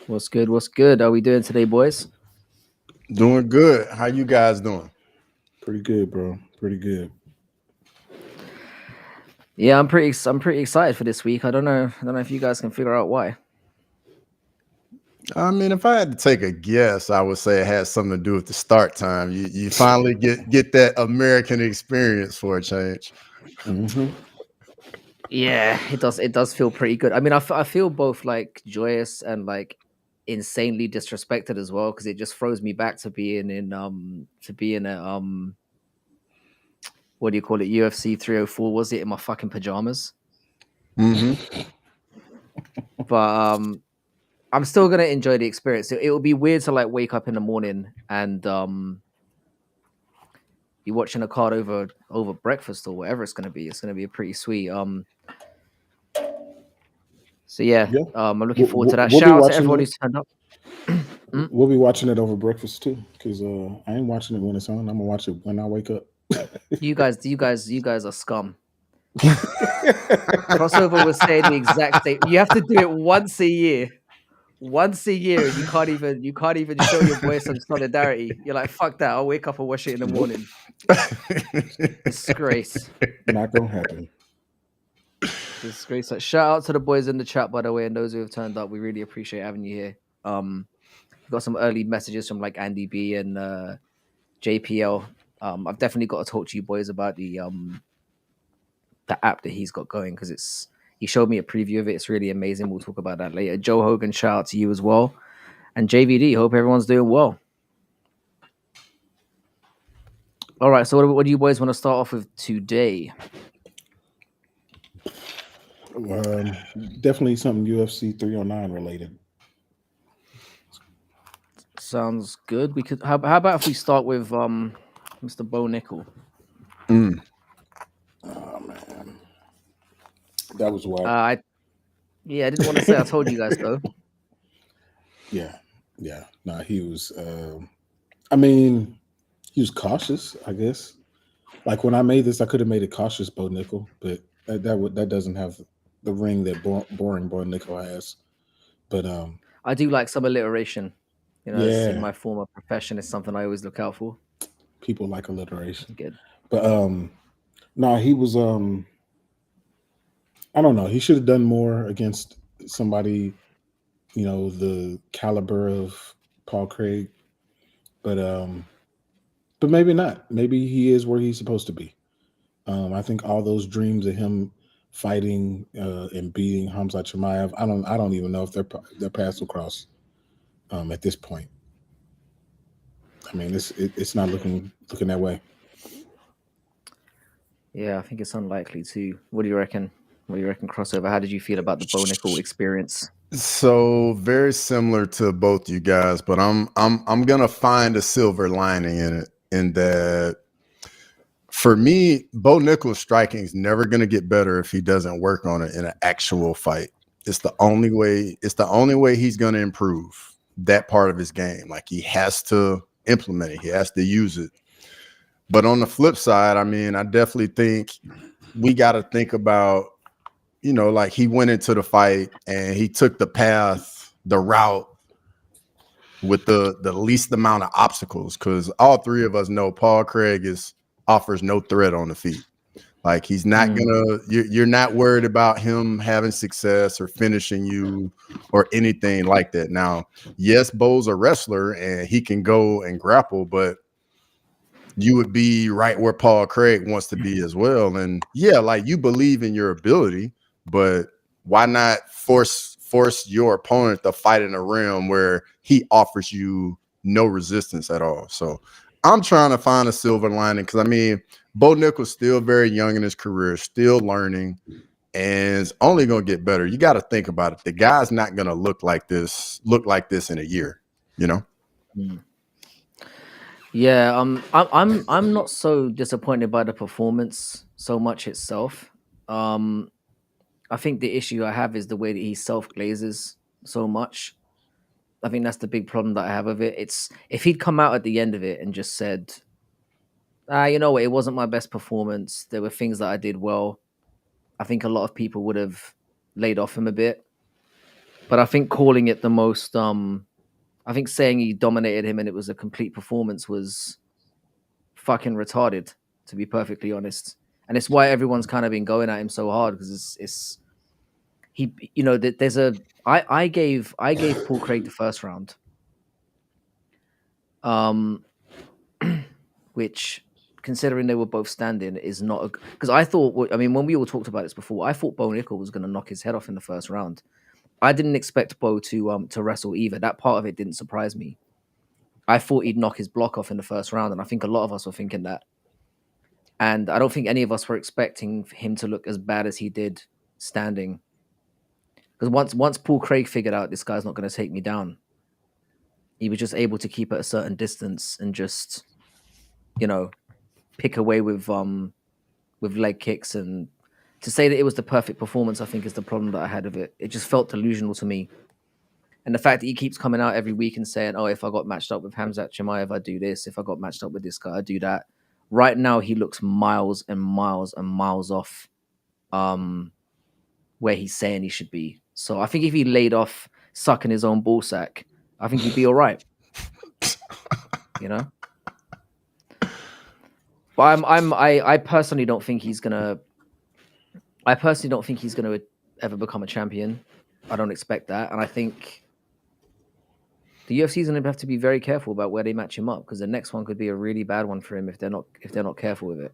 What's good? What's good? Are we doing today, boys? Doing good. How you guys doing? Pretty good, bro. Pretty good. Yeah, I'm pretty excited for this week. I don't know if you guys can figure out why. I mean, if I had to take a guess, I would say it has something to do with the start time. You finally get that American experience for a change. Mm-hmm. Yeah, it does feel pretty good. I mean, I feel both like joyous and like insanely disrespected as well because it just throws me back to being a what do you call it, UFC 304, was it, in my fucking pajamas? Mm-hmm. But I'm still gonna enjoy the experience. It will be weird to like wake up in the morning and be watching a card over breakfast or whatever it's gonna be. It's gonna be a pretty sweet. So yeah, Yeah. I'm looking forward to that. We'll be Shout out to watching everyone it. who's turned up. Mm. We'll be watching it over breakfast too, because I ain't watching it when it's on. I'm gonna watch it when I wake up. You guys are scum. Crossover was saying the exact same. You have to do it once a year. Once a year, and you can't even show your boy some solidarity. You're like, fuck that. I'll wake up and watch it in the Nope. morning. Disgrace. Not gonna happen. Disgrace. Like, shout out to the boys in the chat, by the way, and those who have turned up. We really appreciate having you here. We got some early messages from like Andy B and JPL. I've definitely got to talk to you boys about the app that he's got going because he showed me a preview of it. It's really amazing. We'll talk about that later. Joe Hogan, shout out to you as well. And JVD, hope everyone's doing well. All right, so what do you boys want to start off with today? Definitely something UFC 309 related. Sounds good. We could. How about if we start with Mr. Bo Nickal? Mm. Oh man, that was wild. I didn't want to say I told you guys though. Yeah. Nah, he was. I mean, he was cautious, I guess. Like when I made this, I could have made it cautious, Bo Nickal, but that doesn't have the ring that boring Bo Nickal has. But I do like some alliteration. You know, as in yeah, my former profession, is something I always look out for. people like alliteration. Good. But no, he was I don't know. He should have done more against somebody, the caliber of Paul Craig. But maybe not. Maybe he is where he's supposed to be. I think all those dreams of him fighting and beating Hamza Chimaev, I don't even know if their paths will cross at this point. I mean, it's not looking that way. Yeah, I think it's unlikely to. What do you reckon? What do you reckon, crossover? How did you feel about the Bo Nickal experience? So very similar to both you guys, but I'm gonna find a silver lining in it. In that, for me, Bo Nickal's striking is never gonna get better if he doesn't work on it in an actual fight. It's the only way. It's the only way he's gonna improve that part of his game. Like he has to implement it. He has to use it. But on the flip side, I mean, I definitely think we got to think about, like he went into the fight and he took the route with the least amount of obstacles, because all three of us know Paul Craig offers no threat on the feet. Like he's not you're not worried about him having success or finishing you or anything like that. Now, yes, Bo's a wrestler and he can go and grapple, but you would be right where Paul Craig wants to be as well. And yeah, like you believe in your ability, but why not force your opponent to fight in a realm where he offers you no resistance at all? So I'm trying to find a silver lining because, I mean, Bo Nickal's still very young in his career, still learning, and it's only going to get better. You got to think about it. The guy's not going to look like this in a year, you know? Yeah, I'm not so disappointed by the performance so much itself. I think the issue I have is the way that he self glazes so much. I think that's the big problem that I have with it. It's if he'd come out at the end of it and just said, you know what, it wasn't my best performance. There were things that I did well. I think a lot of people would have laid off him a bit. But I think calling it the most, I think saying he dominated him and it was a complete performance was fucking retarded, to be perfectly honest. And it's why everyone's kind of been going at him so hard, because it's he, you know, there's a I gave Paul Craig the first round, which, considering they were both standing, is not because I thought, I mean, when we all talked about this before, I thought Bo Nickal was going to knock his head off in the first round. I didn't expect Bo to wrestle either. That part of it didn't surprise me. I thought he'd knock his block off in the first round, and I think a lot of us were thinking that. And I don't think any of us were expecting him to look as bad as he did standing. Because once Paul Craig figured out this guy's not going to take me down, he was just able to keep at a certain distance and just, you know, pick away with leg kicks. And to say that it was the perfect performance, I think, is the problem that I had with it. It just felt delusional to me. And the fact that he keeps coming out every week and saying, oh, if I got matched up with Khamzat Chimaev, I do this. If I got matched up with this guy, I do that. Right now, he looks miles and miles and miles off where he's saying he should be. So I think if he laid off sucking his own ball sack, I think he'd be all right. You know? But I personally don't think he's gonna. I personally don't think he's gonna ever become a champion. I don't expect that, and I think the UFC is gonna have to be very careful about where they match him up, because the next one could be a really bad one for him if they're not careful with it.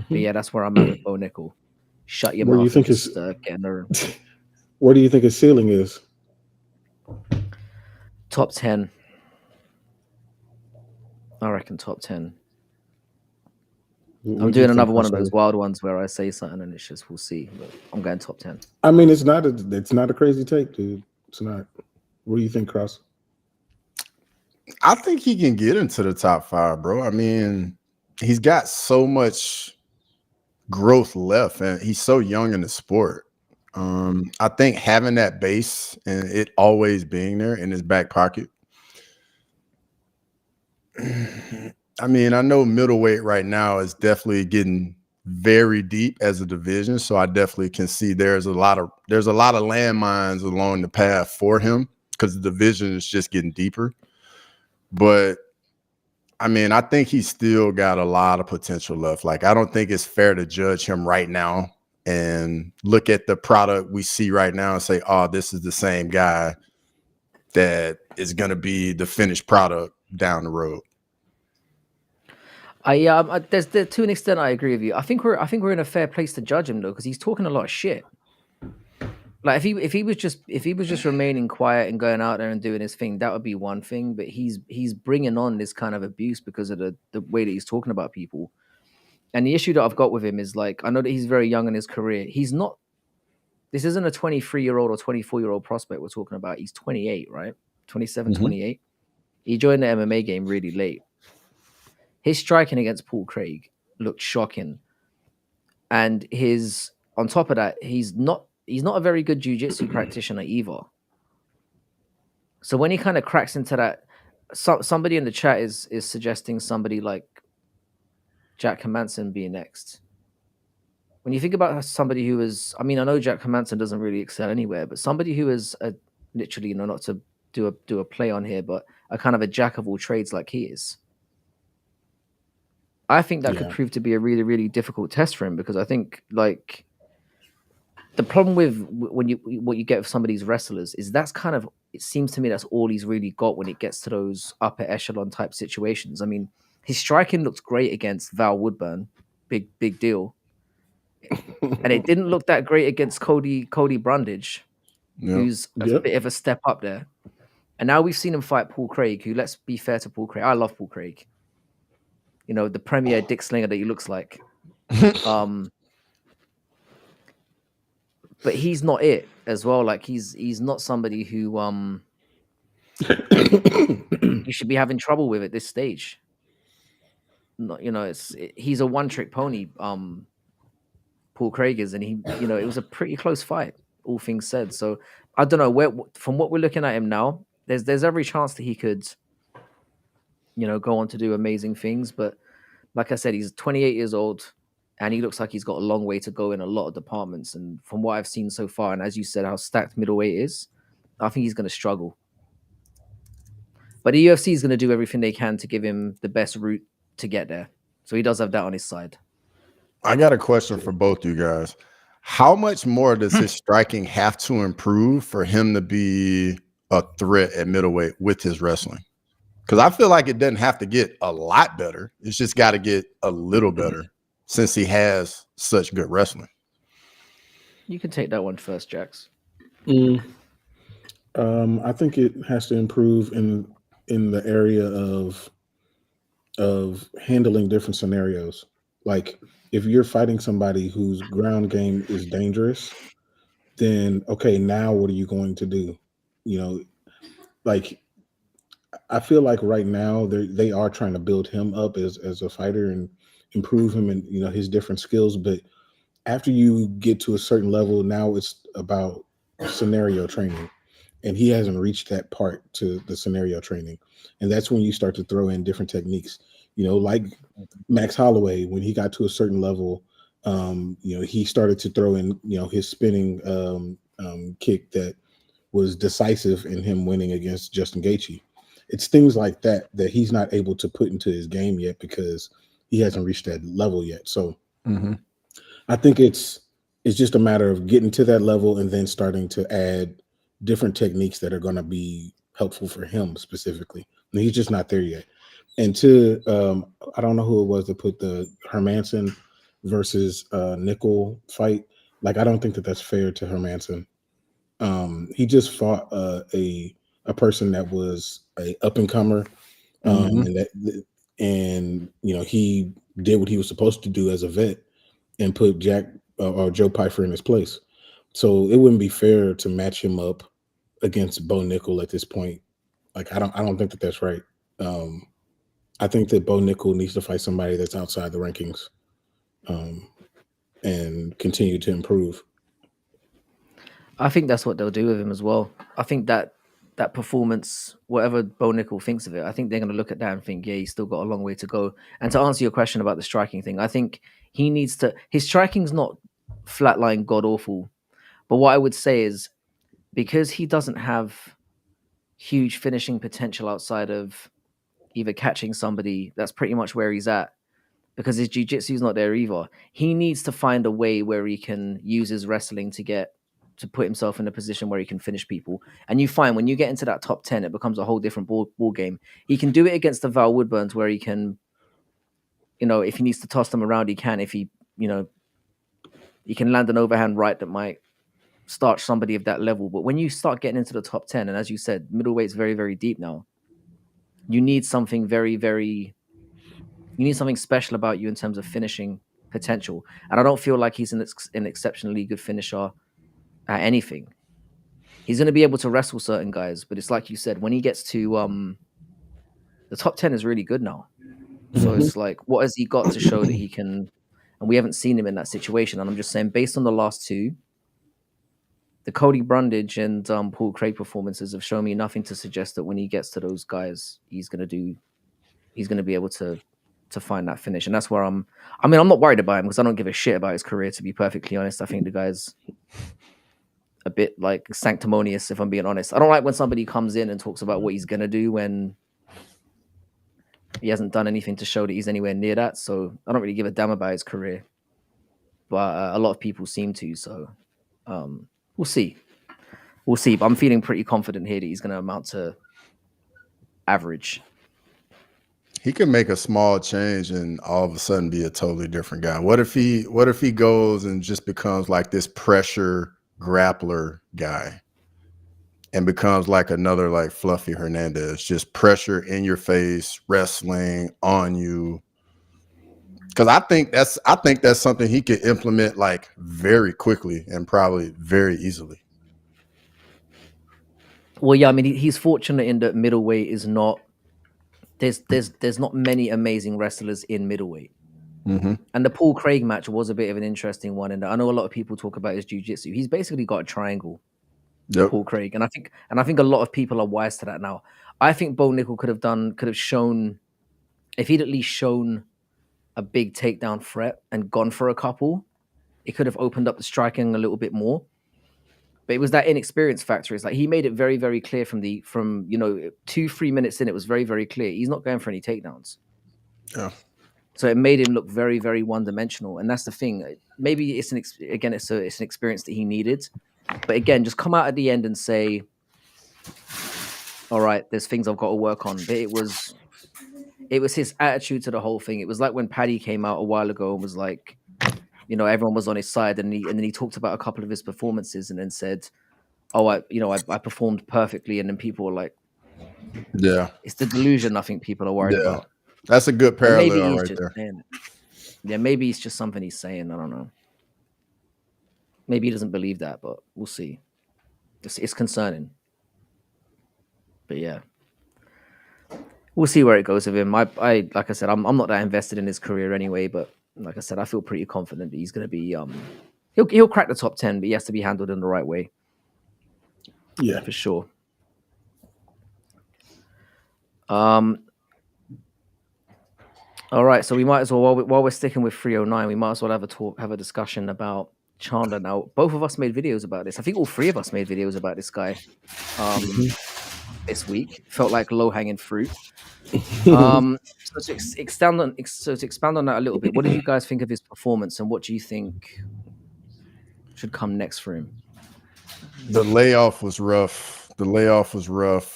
But yeah, that's where I'm at with Bo Nickal. Shut your mouth. Where do you think where do you think his ceiling is? Top 10. I reckon top 10. I'm doing another one of those wild ones where I say something and it's just, we'll see. But I'm going top 10. I mean, it's not a crazy take, dude. It's not. What do you think, Cross? I think he can get into the top 5, bro. I mean, he's got so much growth left, and he's so young in the sport. I think having that base and it always being there in his back pocket. I mean, I know middleweight right now is definitely getting very deep as a division, so I definitely can see there's a lot of landmines along the path for him, because the division is just getting deeper. But I mean, I think he's still got a lot of potential left. Like, I don't think it's fair to judge him right now and look at the product we see right now and say, oh, this is the same guy that is going to be the finished product down the road. There's to an extent I agree with you. I think we're in a fair place to judge him though, because he's talking a lot of shit. Like if he was just remaining quiet and going out there and doing his thing, that would be one thing. But he's bringing on this kind of abuse because of the way that he's talking about people. And the issue that I've got with him is, like, I know that he's very young in his career. He's not. This isn't a 23-year-old or 24-year-old prospect we're talking about. He's 28, right? 27, 28. He joined the MMA game really late. His striking against Paul Craig looked shocking. And on top of that, he's not a very good jiu-jitsu practitioner either. So when he kind of cracks into that, somebody in the chat is suggesting somebody like Jack Hermansson being next. When you think about somebody who is, I mean, I know Jack Hermansson doesn't really excel anywhere, but somebody who is literally, not to do a play on here, but a kind of a jack of all trades like he is. I think that could prove to be a really, really difficult test for him, because I think, like, the problem with what you get with some of these wrestlers is that's kind of, it seems to me that's all he's really got when it gets to those upper echelon type situations. I mean, his striking looked great against Val Woodburn, big deal, and it didn't look that great against Cody Brundage, who's a bit of a step up there. And now we've seen him fight Paul Craig, who, let's be fair to Paul Craig, I love Paul Craig. The premier dick slinger that he looks like. But he's not it as well. Like, he's not somebody who you should be having trouble with at this stage. He's a one-trick pony. Paul Craig is, and it was a pretty close fight, all things said. So I don't know from what we're looking at him now, there's every chance that he could, go on to do amazing things. But like I said, he's 28 years old. And he looks like he's got a long way to go in a lot of departments. And from what I've seen so far, and as you said, how stacked middleweight is, I think he's going to struggle. But the UFC is going to do everything they can to give him the best route to get there. So he does have that on his side. I got a question for both you guys. How much more does his striking have to improve for him to be a threat at middleweight with his wrestling? Because I feel like it doesn't have to get a lot better. It's just got to get a little better since he has such good wrestling. You can take that one first, Jax. I think it has to improve in the area of handling different scenarios. Like if you're fighting somebody whose ground game is dangerous, then okay, now what are you going to do? You know, like I feel like right now they are trying to build him up as a fighter and improve him and his different skills. But after you get to a certain level, now it's about scenario training. And he hasn't reached that part to the scenario training. And that's when you start to throw in different techniques, like Max Holloway, when he got to a certain level, he started to throw in, his spinning kick that was decisive in him winning against Justin Gaethje. It's things like that he's not able to put into his game yet because he hasn't reached that level yet. So I think it's just a matter of getting to that level and then starting to add different techniques that are going to be helpful for him specifically. And he's just not there yet. And I don't know who it was that put the Hermanson versus Nickal fight. Like, I don't think that's fair to Hermanson. He just fought a person that was a up and comer, and he did what he was supposed to do as a vet and put Jack or Joe Pyfer in his place. So it wouldn't be fair to match him up against Bo Nickal at this point. Like I don't think that's right. I think that Bo Nickal needs to fight somebody that's outside the rankings, and continue to improve. I think that's what they'll do with him as well. I think that performance, whatever Bo Nickal thinks of it, I think they're going to look at that and think, yeah, he's still got a long way to go. And to answer your question about the striking thing, I think he needs to. His striking's not flatline god awful, but what I would say is because he doesn't have huge finishing potential outside of either catching somebody, that's pretty much where he's at. Because his jiu-jitsu is not there either. He needs to find a way where he can use his wrestling to put himself in a position where he can finish people. And you find when you get into that top 10, it becomes a whole different ball game. He can do it against the Val Woodburns where he can, if he needs to toss them around, he can. If he, he can land an overhand right that might starch somebody of that level. But when you start getting into the top 10, and as you said, middleweight's very, very deep now, you need something very, very... You need something special about you in terms of finishing potential. And I don't feel like he's an exceptionally good finisher at anything. He's going to be able to wrestle certain guys, but it's like you said, when he gets to the top 10 is really good now. So it's like, what has he got to show that he can? And we haven't seen him in that situation. And I'm just saying, based on the last two, the Cody Brundage and Paul Craig performances have shown me nothing to suggest that when he gets to those guys, he's going to be able to find that finish. And that's where I'm not worried about him because I don't give a shit about his career, to be perfectly honest. I think the guy's a bit like sanctimonious, if I'm being honest. I don't like when somebody comes in and talks about what he's going to do when he hasn't done anything to show that he's anywhere near that. So I don't really give a damn about his career, but a lot of people seem to. So we'll see. But I'm feeling pretty confident here that he's going to amount to average. He can make a small change and all of a sudden be a totally different guy. What if he goes and just becomes like this pressure grappler guy and becomes like another like Fluffy Hernandez, just pressure in your face, wrestling on you? Because I think that's something he could implement like very quickly and probably very easily. Well, yeah, I mean, he's fortunate in that middleweight is not. There's not many amazing wrestlers in middleweight. And the Paul Craig match was a bit of an interesting one. And I know a lot of people talk about his jiu-jitsu. He's basically got a triangle, Paul Craig. And I think a lot of people are wise to that now. I think Bo Nickal could have shown, if he'd at least shown a big takedown threat and gone for a couple, it could have opened up the striking a little bit more. But it was that inexperience factor. It's like he made it very, very clear from 2-3 minutes in. It was very, very clear he's not going for any takedowns. Yeah. So it made him look very, very one-dimensional, and that's the thing. Maybe it's an experience that he needed, but again, just come out at the end and say, "All right, there's things I've got to work on." But it was his attitude to the whole thing. It was like when Paddy came out a while ago and was like, everyone was on his side, and then he talked about a couple of his performances, and then said, "Oh, I performed perfectly," and then people were like, Yeah, it's the delusion I think people are worried about. That's a good And maybe parallel he's right just there. saying it. Yeah, maybe it's just something he's saying. I don't know. Maybe he doesn't believe that, but we'll see. It's concerning. But yeah, we'll see where it goes with him. I like I said, I'm not that invested in his career anyway. But like I said, I feel pretty confident that he's going to be he'll crack the top 10, but he has to be handled in the right way. Yeah, for sure. All right, so we might as well while we're sticking with 309, we might as well have a discussion about Chandler. Now, both of us made videos about this. I think all three of us made videos about this guy this week. Felt like low-hanging fruit. So to expand on that a little bit, what did you guys think of his performance, and what do you think should come next for him? The layoff was rough.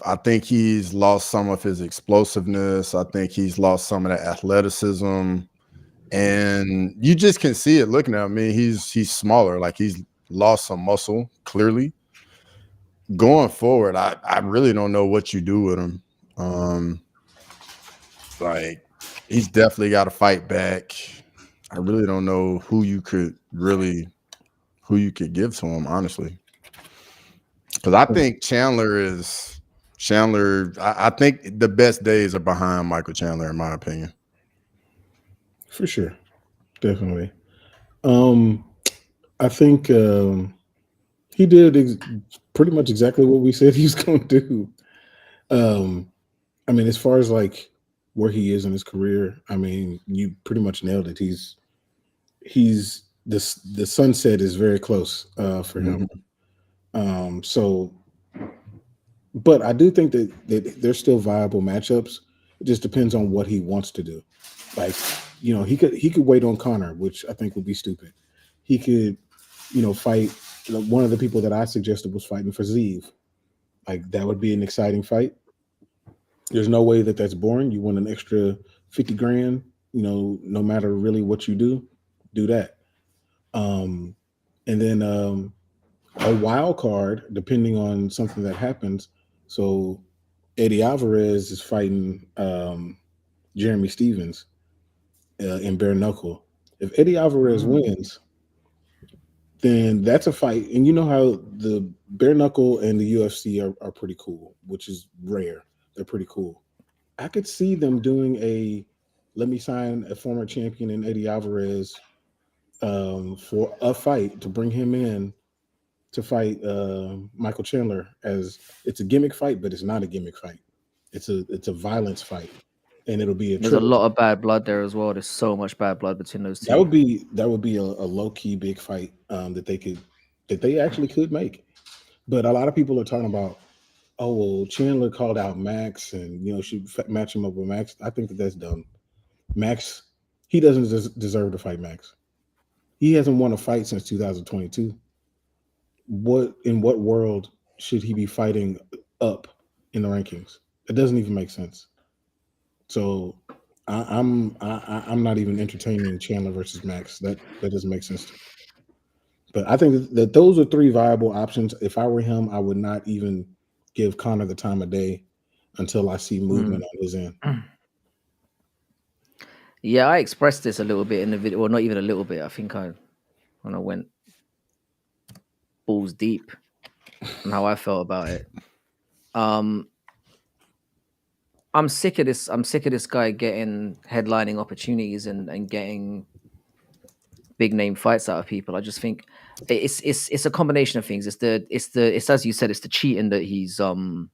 I think he's lost some of his explosiveness. I think he's lost some of the athleticism. And you just can see it looking at me. He's smaller. Like, he's lost some muscle, clearly. Going forward, I really don't know what you do with him. Like, he's definitely got to fight back. I really don't know who you could give to him, honestly. Because I think I think the best days are behind Michael Chandler, in my opinion. For sure. Definitely. I think he did pretty much exactly what we said he was going to do. I mean, as far as like where he is in his career, I mean, you pretty much nailed it. He's the sunset is very close for him. So, but I do think that there's still viable matchups. It just depends on what he wants to do. Like, he could wait on Conor, which I think would be stupid. He could, fight. One of the people that I suggested was fighting for Zeev. Like, that would be an exciting fight. There's no way that that's boring. You want an extra 50 grand, no matter really what you do that. And then a wild card, depending on something that happens. So Eddie Alvarez is fighting Jeremy Stevens in bare knuckle. If Eddie Alvarez wins, then that's a fight. And you know how the bare knuckle and the UFC are pretty cool, which is rare. They're pretty cool. I could see them doing let me sign a former champion in Eddie Alvarez for a fight to bring him in to fight Michael Chandler. As it's a gimmick fight, but it's not a gimmick fight. It's a violence fight, and ittle be There's a lot of bad blood there as well. There's so much bad blood between those two. That would be a low key big fight that they actually could make. But a lot of people are talking about, oh well, Chandler called out Max and should match him up with Max. I think that's dumb. Max, he doesn't deserve to fight Max. He hasn't won a fight since 2022. In what world should he be fighting up in the rankings? It doesn't even make sense. So I'm not even entertaining Chandler versus Max. That doesn't make sense to me. But I think that those are three viable options. If I were him, I would not even give Conor the time of day until I see movement on his end. Yeah, I expressed this a little bit in the video. Well, not even a little bit. I think when I went balls deep on how I felt about it. I'm sick of this. I'm sick of this guy getting headlining opportunities and getting big name fights out of people. I just think it's a combination of things. It's as you said, it's the cheating that he's the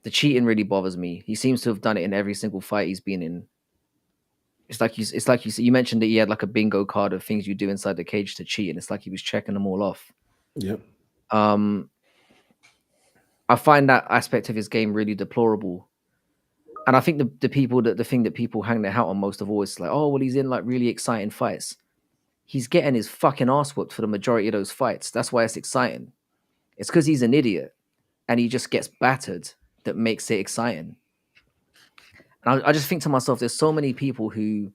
cheating really bothers me. He seems to have done it in every single fight he's been in. It's like you said, you mentioned that he had like a bingo card of things you do inside the cage to cheat, and it's like he was checking them all off. Yep. I find that aspect of his game really deplorable. And I think the thing that people hang their hat on most of all is like, oh, well, he's in like really exciting fights. He's getting his fucking ass whooped for the majority of those fights. That's why it's exciting. It's because he's an idiot and he just gets battered that makes it exciting. And I just think to myself, there's so many people who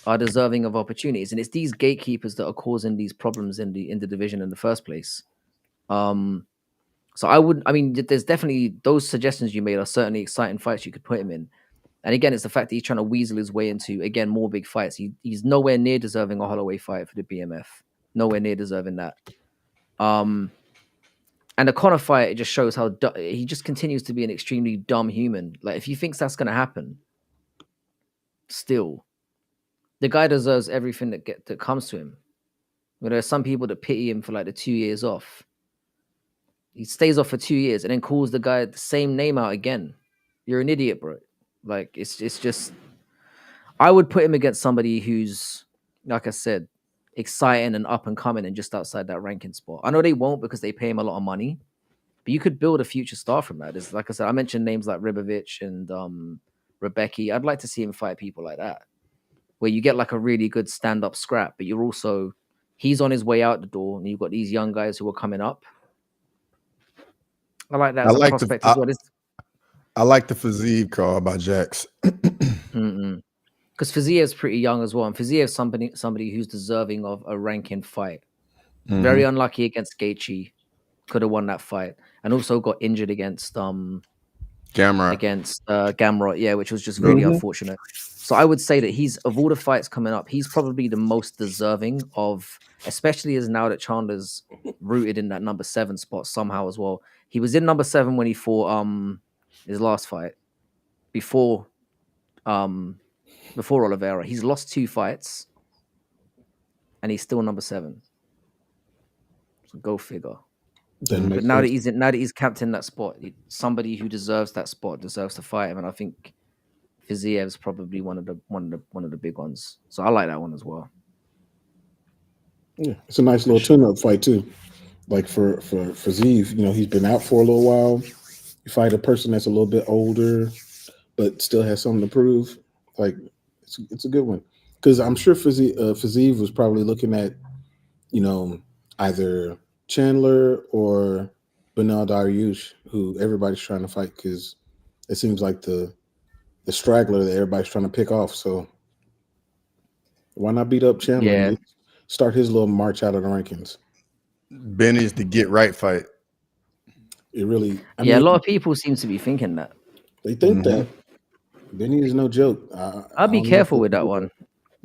are deserving of opportunities, and it's these gatekeepers that are causing these problems in the division in the first place. So I mean, there's definitely those suggestions you made are certainly exciting fights you could put him in. And again, it's the fact that he's trying to weasel his way into, again, more big fights. He's nowhere near deserving a Holloway fight for the BMF. Nowhere near deserving that. And the Conor fight, it just shows how he just continues to be an extremely dumb human. Like, if he thinks that's going to happen, still, the guy deserves everything that comes to him. But there are some people that pity him for like the 2 years off. He stays off for 2 years and then calls the guy the same name out again. You're an idiot, bro. Like, it's just, I would put him against somebody who's, like I said, exciting and up and coming and just outside that ranking spot. I know they won't because they pay him a lot of money, but you could build a future star from that. It's, like I said, I mentioned names like Ribovich and Rebecki. I'd like to see him fight people like that, where you get like a really good stand-up scrap, but he's on his way out the door, and you've got these young guys who are coming up. I like that as a prospect as well. I like the Fiziev call by Jax. Because Fiziev's pretty young as well, and Fiziev's somebody who's deserving of a ranking fight. Very unlucky against Gaethje, could have won that fight, and also got injured against Gamrot. Gamrot, yeah, which was just really unfortunate. So I would say that he's, of all the fights coming up, he's probably the most deserving of, especially as now that Chandler's rooted in that number 7 spot somehow as well. He was in number 7 when he fought his last fight before Oliveira. He's lost 2 fights and he's still number 7. So go figure. But now that he's camped in that spot, somebody who deserves that spot deserves to fight him, and I think Fiziev's probably one of the big ones. So I like that one as well. Yeah, it's a nice little tune-up fight too. Like for Fiziev, he's been out for a little while. You fight a person that's a little bit older, but still has something to prove. Like it's a good one, because I'm sure Fiziev was probably looking at, either Chandler or Beneil Dariush, who everybody's trying to fight, because it seems like the straggler that everybody's trying to pick off. So why not beat up Chandler and start his little march out of the rankings? Benny's the get right fight. It really, I mean, a lot of people seem to be thinking that. They think that Benny is no joke. I'll be careful with that one.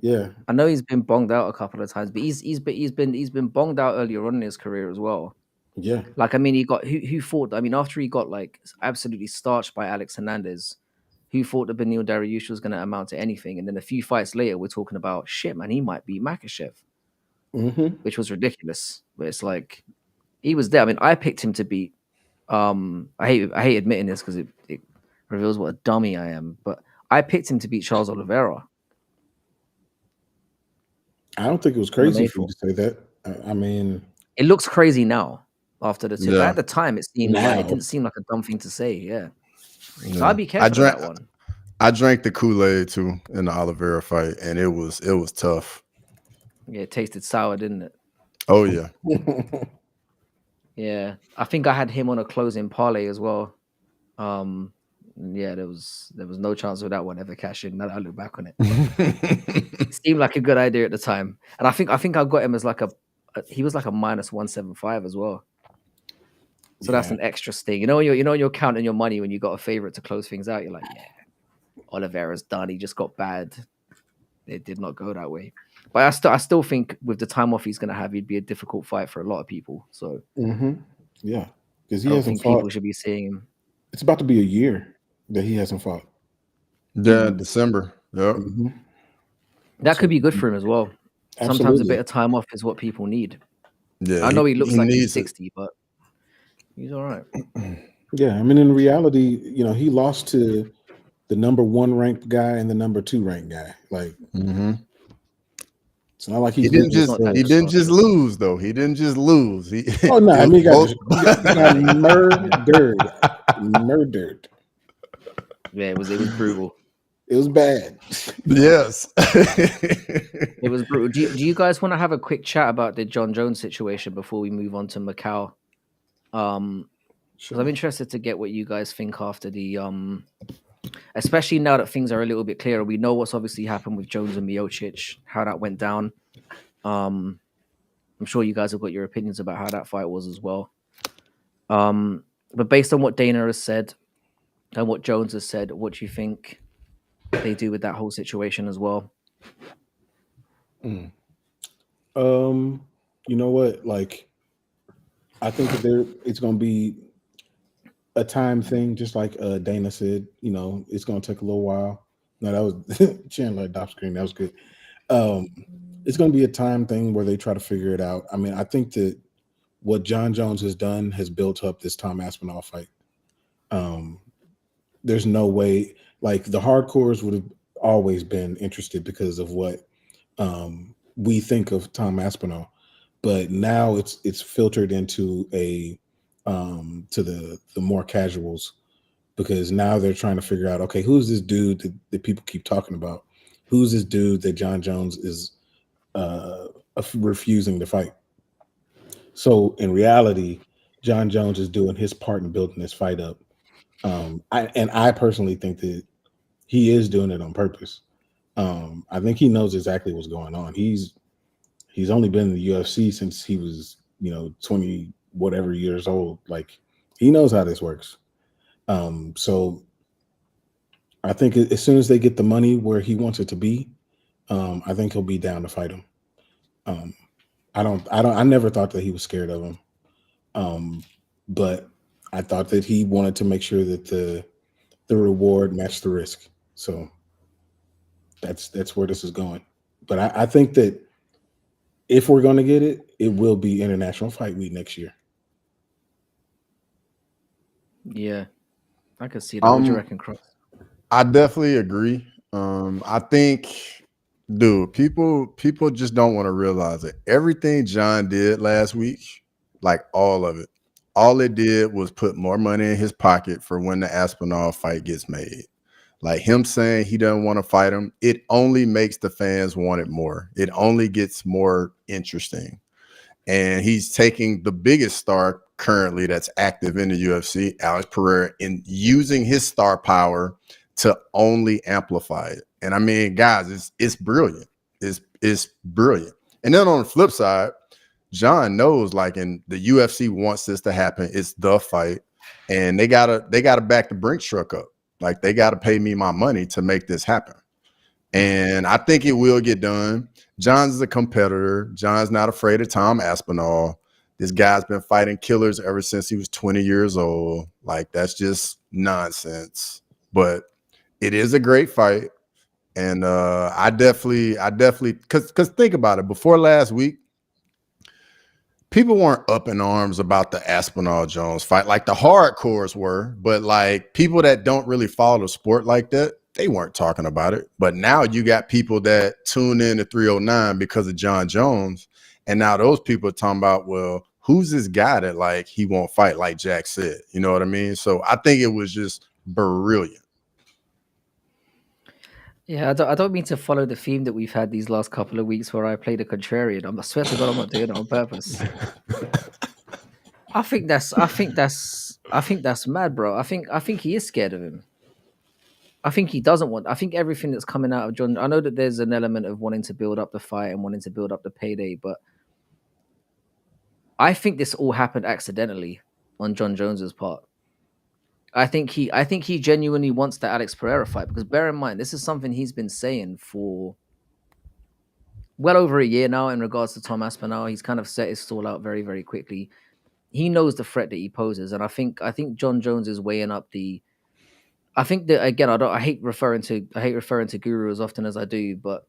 Yeah, I know he's been bonged out a couple of times, but he's been bonged out earlier on in his career as well. Yeah, like, I mean, he got who fought. I mean, after he got like absolutely starched by Alex Hernandez, who thought that Beneil Dariush was going to amount to anything, and then a few fights later, we're talking about shit, man. He might beat MACAU, which was ridiculous. But it's like he was there. I mean, I picked him to beat. I hate admitting this because it reveals what a dummy I am, but I picked him to beat Charles Oliveira. I don't think it was crazy for you to say that. I mean, it looks crazy now after the two. At the time, it didn't seem like a dumb thing to say. Yeah. So I'd be careful with that one. I drank the Kool-Aid too in the Oliveira fight, and it was tough. Yeah, it tasted sour, didn't it? Oh yeah. Yeah, I think I had him on a closing parlay as well. Yeah, there was no chance of that one ever cashing. Now that I look back on it, it seemed like a good idea at the time, and I think I got him as like he was like a -175 as well. So that's an extra sting. You're counting your money when you got a favorite to close things out. You're like, yeah, Oliveira's done. He just got bad. It did not go that way. But I still think with the time off he's going to have, he'd be a difficult fight for a lot of people. So yeah, because I don't think people should be seeing him. It's about to be a year that he hasn't fought. Yeah, December. Yep. That could be good for him as well. Absolutely. Sometimes a bit of time off is what people need. Yeah, I know he looks like he's 60, but he's all right. Yeah, I mean, in reality, he lost to the number 1 ranked guy and the number 2 ranked guy. Like, It's not like He he's didn't losing. not that he close. didn't just lose though. He didn't just lose. He, Oh no! I mean, he got both- murdered. Yeah, it was brutal. It was bad. yes. It was brutal. Do you guys want to have a quick chat about the John Jones situation before we move on to MACAU? Because I'm interested to get what you guys think after the especially now that things are a little bit clearer. We know what's obviously happened with Jones and Miocic, how that went down. I'm sure you guys have got your opinions about how that fight was as well. But based on what Dana has said and what Jones has said, what do you think they do with that whole situation as well? You know what? Like, I think that it's going to be a time thing, just like Dana said. You know, it's going to take a little while. No, that was Chandler Dop screen. That was good. It's going to be a time thing where they try to figure it out. I mean, I think that what John Jones has done has built up this Tom Aspinall fight. There's no way, like the hardcores would have always been interested because of what we think of Tom Aspinall, but now it's filtered into to the more casuals, because now they're trying to figure out, okay, who's this dude that people keep talking about? Who's this dude that John Jones is refusing to fight? So in reality, John Jones is doing his part in building this fight up. I personally think that he is doing it on purpose. I think he knows exactly what's going on. He's only been in the UFC since he was, 20 whatever years old. Like, he knows how this works. So I think as soon as they get the money where he wants it to be, I think he'll be down to fight him. I never thought that he was scared of him. But I thought that he wanted to make sure that the reward matched the risk. So that's where this is going. But I think that if we're going to get it, it will be International Fight Week next year. Yeah, I could see that. What do you reckon, Cross? I definitely agree. I think, dude, people just don't want to realize it. Everything John did last week, like all of it, all it did was put more money in his pocket for when the Aspinall fight gets made. Like him saying he doesn't want to fight him, it only makes the fans want it more. It only gets more interesting. And he's taking the biggest star currently that's active in the UFC, Alex Pereira, and using his star power to only amplify it. And I mean, guys, it's brilliant. It's brilliant. And then on the flip side, John knows, like, in the UFC wants this to happen. It's the fight, and they gotta back the Brinks truck up. Like, they gotta pay me my money to make this happen. And I think it will get done. John's a competitor. John's not afraid of Tom Aspinall. This guy's been fighting killers ever since he was 20 years old. Like, that's just nonsense. But it is a great fight. And I definitely, because think about it. Before last week, people weren't up in arms about the Aspinall Jones fight. Like, the hardcores were, but like people that don't really follow the sport like that, they weren't talking about it. But now you got people that tune in to 309 because of John Jones. And now those people are talking about, well, who's this guy that, like, he won't fight, like Jack said? You know what I mean? So I think it was just brilliant. Yeah, I don't mean to follow the theme that we've had these last couple of weeks where I played a contrarian. I swear to God, I'm not doing it on purpose. I think that's mad, bro. I think he is scared of him. I think he doesn't want. I think everything that's coming out of John. I know that there's an element of wanting to build up the fight and wanting to build up the payday, but I think this all happened accidentally on John Jones's part. I think he genuinely wants the Alex Pereira fight, because bear in mind, this is something he's been saying for well over a year now in regards to Tom Aspinall. He's kind of set his stall out very, very quickly. He knows the threat that he poses, and I think John Jones is weighing up the. I think that, again, I hate referring to Guru as often as I do, but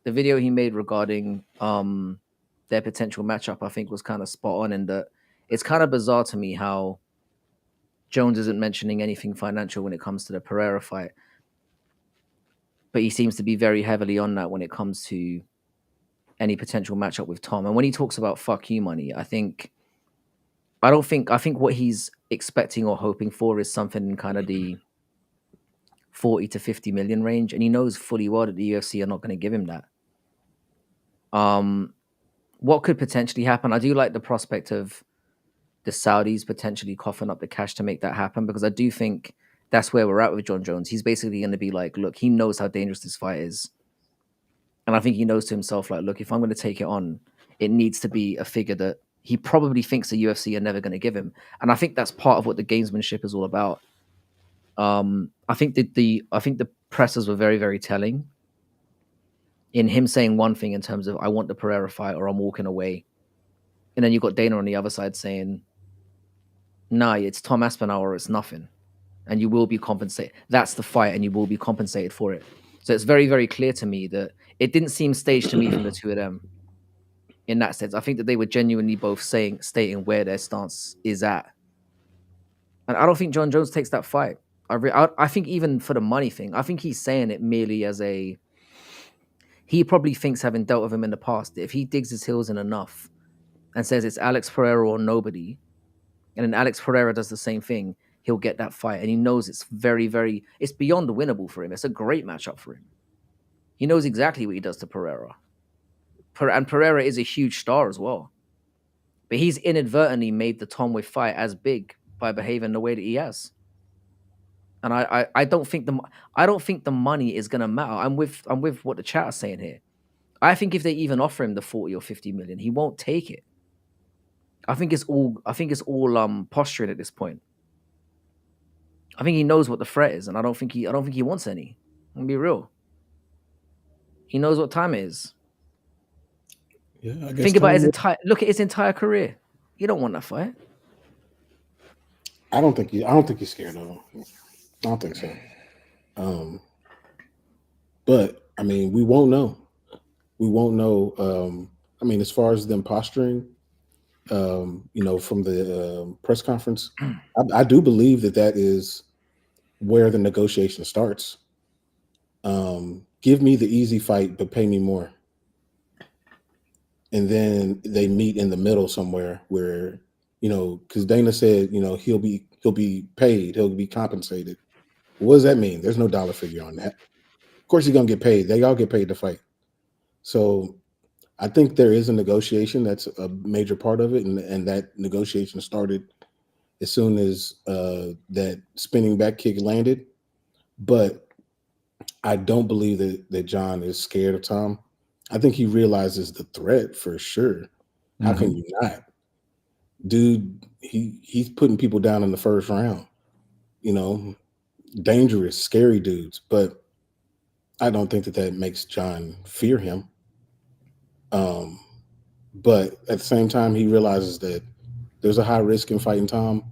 the video he made regarding their potential matchup, I think, was kind of spot on, in that it's kind of bizarre to me how Jones isn't mentioning anything financial when it comes to the Pereira fight, but he seems to be very heavily on that when it comes to any potential matchup with Tom. And when he talks about fuck you money, I think what he's expecting or hoping for is something in kind of the 40 to 50 million range, and he knows fully well that the UFC are not going to give him that. What could potentially happen? I do like the prospect of the Saudis potentially coughing up the cash to make that happen, because I do think that's where we're at with John Jones. He's basically going to be like, look, he knows how dangerous this fight is. And I think he knows to himself, like, look, if I'm going to take it on, it needs to be a figure that he probably thinks the UFC are never going to give him. And I think that's part of what the gamesmanship is all about. I think the pressers were very, very telling in him saying one thing in terms of, I want the Pereira fight or I'm walking away. And then you've got Dana on the other side saying, nah, it's Tom Aspinall or it's nothing. And you will be compensated. That's the fight and you will be compensated for it. So it's very, very clear to me that it didn't seem staged to me from the two of them in that sense. I think that they were genuinely both stating where their stance is at. And I don't think John Jones takes that fight. I think even for the money thing, I think he's saying it merely as he probably thinks, having dealt with him in the past, that if he digs his heels in enough and says it's Alex Pereira or nobody, and then Alex Pereira does the same thing, he'll get that fight. And he knows it's very, very, it's beyond the winnable for him. It's a great matchup for him. He knows exactly what he does to Pereira. And Pereira is a huge star as well. But he's inadvertently made the Tom Wiff fight as big by behaving the way that he has. And I don't think the money is gonna matter. I'm with what the chat is saying here. I think if they even offer him the 40 or 50 million, he won't take it. I think it's all posturing at this point. I think he knows what the threat is, and I don't think he wants any. I'm gonna be real. He knows what time it is. Yeah, I guess think about look at his entire career. You don't want that fight. I don't think he's scared of him. I don't think so. But I mean, we won't know. We won't know. I mean, as far as them posturing, from the press conference, I do believe that is where the negotiation starts. Give me the easy fight, but pay me more. And then they meet in the middle somewhere where, because Dana said, he'll be paid, he'll be compensated. What does that mean? There's no dollar figure on that. Of course he's gonna get paid. They all get paid to fight. So I think there is a negotiation that's a major part of it, and that negotiation started as soon as that spinning back kick landed. But I don't believe that John is scared of Tom. I think he realizes the threat for sure. How can you not? Dude, he's putting people down in the first round. Dangerous, scary dudes. But I don't think that makes John fear him. But at the same time, he realizes that there's a high risk in fighting Tom.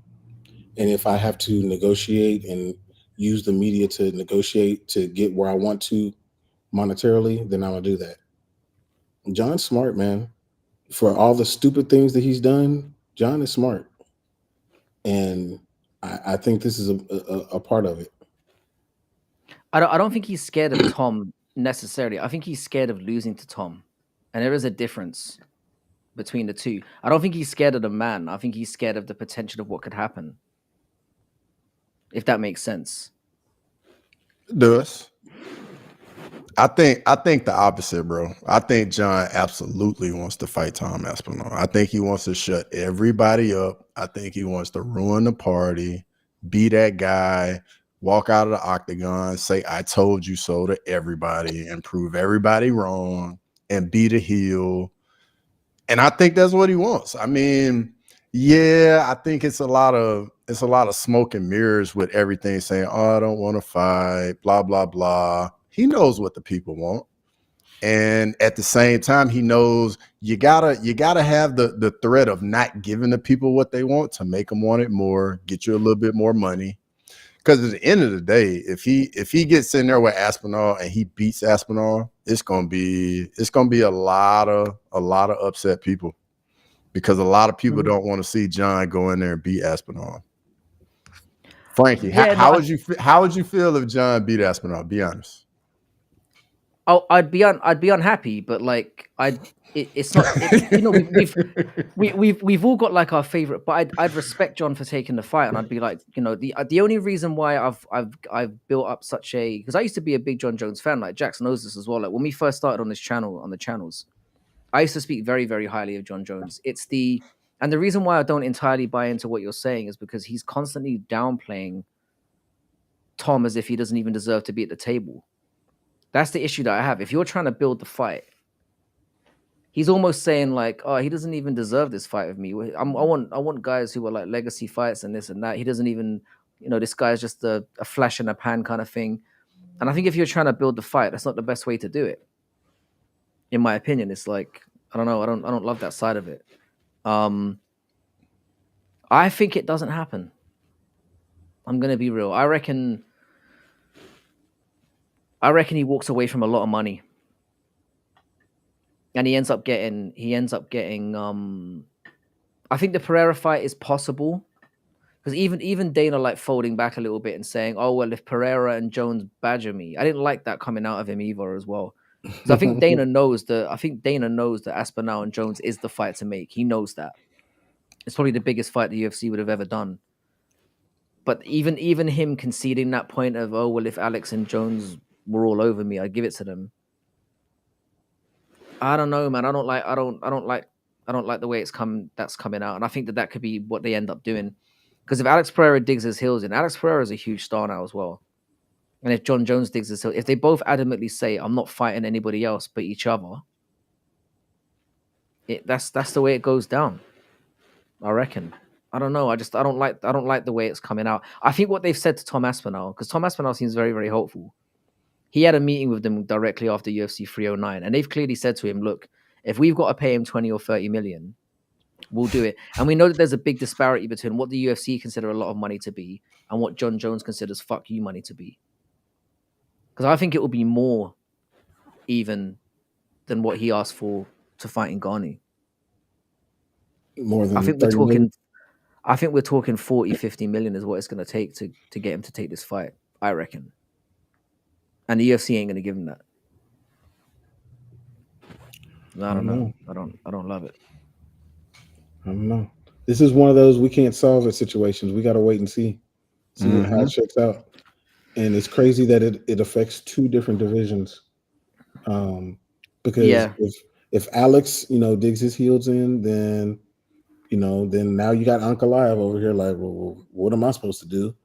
And if I have to negotiate and use the media to negotiate to get where I want to monetarily, then I'm gonna do that. John's smart, man. For all the stupid things that he's done, John is smart. And I think this is a part of it. I don't think he's scared of Tom necessarily. I think he's scared of losing to Tom. And there is a difference between the two. I don't think he's scared of the man. I think he's scared of the potential of what could happen. If that makes sense. It does. I think the opposite, bro. I think John absolutely wants to fight Tom Aspinall. I think he wants to shut everybody up. I think he wants to ruin the party, be that guy, walk out of the octagon, say, I told you so to everybody and prove everybody wrong and be the heel. And I think that's what he wants. I mean, yeah, I think it's a lot of smoke and mirrors with everything saying, oh, I don't want to fight, blah, blah, blah. He knows what the people want. And at the same time, he knows you gotta have the threat of not giving the people what they want to make them want it more, get you a little bit more money. Because at the end of the day, if he gets in there with Aspinall and he beats Aspinall, it's gonna be a lot of upset people, because a lot of people don't want to see John go in there and beat Aspinall. Frankie, how would you feel if John beat Aspinall? Be honest. I'd be unhappy, but like it's not. You know, we've all got like our favorite, but I'd respect John for taking the fight, and I'd be like, you know, the only reason why I've built up such a, because I used to be a big John Jones fan, like Jackson knows this as well. Like when we first started on this channel, on the channels, I used to speak very, very highly of John Jones. And the reason why I don't entirely buy into what you're saying is because he's constantly downplaying Tom as if he doesn't even deserve to be at the table. That's the issue that I have. If you're trying to build the fight, he's almost saying like, "Oh, he doesn't even deserve this fight with me. I want guys who are like legacy fights and this and that. He doesn't even, you know, this guy's just a flash in a pan kind of thing." And I think if you're trying to build the fight, that's not the best way to do it. In my opinion, it's like, I don't know. I don't love that side of it. I think it doesn't happen. I'm gonna be real. I reckon he walks away from a lot of money, and he ends up getting. I think the Pereira fight is possible, because even Dana like folding back a little bit and saying, "Oh well, if Pereira and Jones badger me," I didn't like that coming out of him either as well. Because I think Dana knows that Aspinall and Jones is the fight to make. He knows that. It's probably the biggest fight the UFC would have ever done. But even him conceding that point of, oh well, if Alex and Jones were all over me, I'd give it to them. I don't know, man. I don't like the way that's coming out, and I think that could be what they end up doing. Because if Alex Pereira digs his heels in, Alex Pereira is a huge star now as well. And if John Jones digs his heels, if they both adamantly say, "I'm not fighting anybody else but each other," that's the way it goes down. I reckon. I don't know. I don't like the way it's coming out. I think what they've said to Tom Aspinall, because Tom Aspinall seems very, very hopeful. He had a meeting with them directly after UFC 309, and they've clearly said to him, "Look, if we've got to pay him 20 or 30 million, we'll do it." And we know that there's a big disparity between what the UFC consider a lot of money to be and what John Jones considers fuck you money to be. Because I think it will be more even than what he asked for to fight in Garny. More than I think we're talking 40, 50 million is what it's going to take to get him to take this fight, I reckon. And the UFC ain't going to give him that. I don't know. I don't love it. I don't know. This is one of those we can't solve it situations. We got to wait and see how it shakes out. And it's crazy that it affects two different divisions. Because if Alex, digs his heels in, then now you got Ankalaev over here like, well, what am I supposed to do?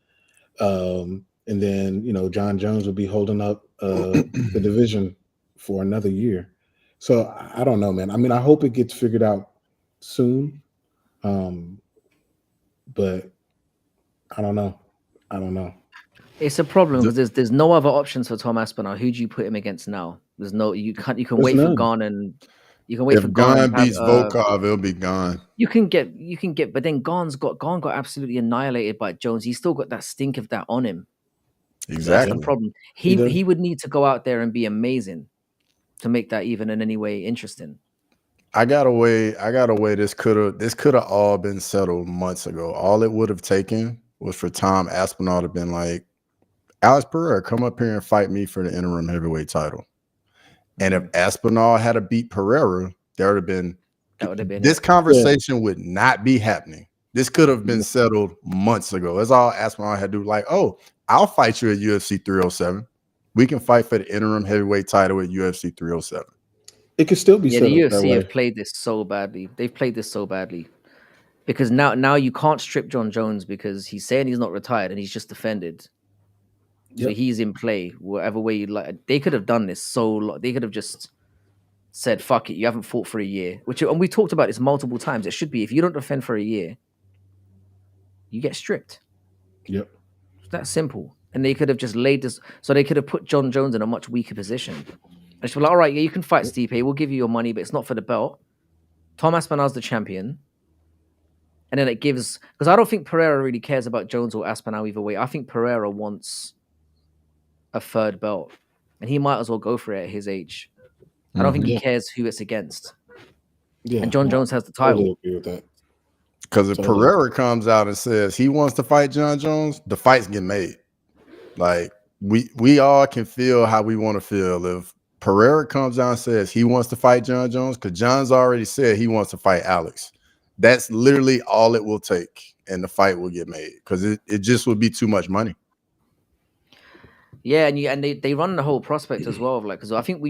And then, John Jones will be holding up the division for another year. So I don't know, man. I mean, I hope it gets figured out soon. But I don't know. It's a problem because there's no other options for Tom Aspinall. Who do you put him against now? There's no, you can wait for Gon and you can wait for Gon. If Gon beats Volkov, it'll be Gon. You can get, but then Gon got absolutely annihilated by Jones. He's still got that stink of that on him. Exactly. So that's the problem. He would need to go out there and be amazing to make that even in any way interesting. I got a way. This could have all been settled months ago. All it would have taken was for Tom Aspinall to have been like, Alex Pereira, come up here and fight me for the interim heavyweight title. And if Aspinall had to beat Pereira, there would have been this conversation would not be happening. This could have been settled months ago. That's all Aspinall had to do. Like, oh, I'll fight you at UFC 307. We can fight for the interim heavyweight title at UFC 307. It could still be settled. The UFC have played this so badly. They've played this so badly. Because now you can't strip John Jones because he's saying he's not retired and he's just defended. So he's in play, whatever way you like. They could have done this they could have just said, fuck it, you haven't fought for a year. And we talked about this multiple times. It should be, if you don't defend for a year, you get stripped. Yep. It's that simple. And they could have just laid this, so they could have put John Jones in a much weaker position. And she'd be like, all right, yeah, you can fight Stipe, we'll give you your money, but it's not for the belt. Tom Aspinall's the champion. And then it gives, because I don't think Pereira really cares about Jones or Aspinall either way. I think Pereira wants a third belt, and he might as well go for it at his age. I don't think he cares who it's against. Yeah, and John Jones has the title. I agree with that. Because if Pereira comes out and says he wants to fight John Jones, the fights get made. Like we all can feel how we want to feel. If Pereira comes out and says he wants to fight John Jones, because John's already said he wants to fight Alex. That's literally all it will take, and the fight will get made, because it just would be too much money. Yeah, and they run the whole prospect as well of like, because I think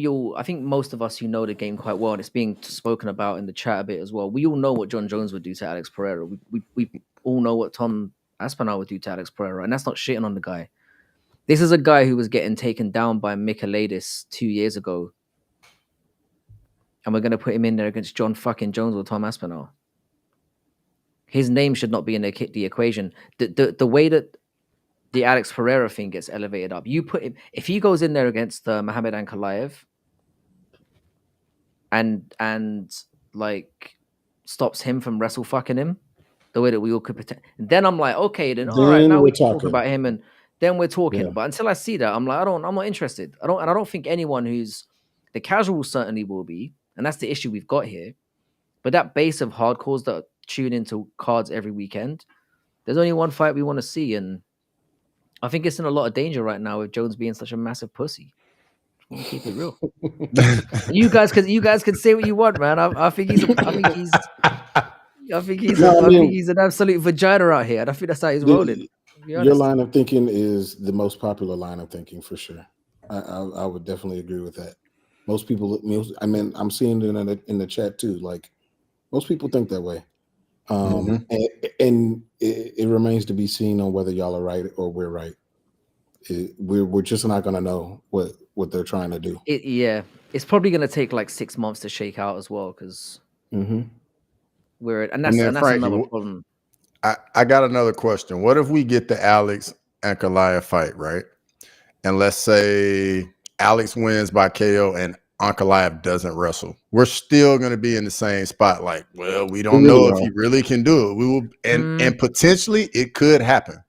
most of us who know the game quite well, and it's being spoken about in the chat a bit as well. We all know what John Jones would do to Alex Pereira. We all know what Tom Aspinall would do to Alex Pereira, and that's not shitting on the guy. This is a guy who was getting taken down by Michaeladis 2 years ago, and we're gonna put him in there against John fucking Jones or Tom Aspinall. His name should not be in the equation. The way that the Alex Pereira thing gets elevated up. You put him, if he goes in there against Muhammad Ankalaev and like stops him from wrestle fucking him the way that we all could pretend, then I'm like, okay, then all right, now we can talk about him, and then we're talking. Yeah. But until I see that, I'm like, I'm not interested. I don't think anyone who's the casuals certainly will be, and that's the issue we've got here. But that base of hardcores that tune into cards every weekend, there's only one fight we want to see, and I think it's in a lot of danger right now with Jones being such a massive pussy. Keep it real. you guys can say what you want, man. I think he's an absolute vagina out here, and I think that's how he's rolling. Your line of thinking is the most popular line of thinking for sure. I would definitely agree with that. Most people, I mean, I'm seeing it in the chat too. Like most people think that way. And it remains to be seen on whether y'all are right or we're right. We're just not going to know what they're trying to do. It's probably going to take like 6 months to shake out as well, because that's another problem. I got another question. What if we get the Alex Ankalaev fight, right? And let's say Alex wins by KO and Ankalaev doesn't wrestle. We're still going to be in the same spot. Like, well, we don't know if he really can do it. We will, and potentially it could happen.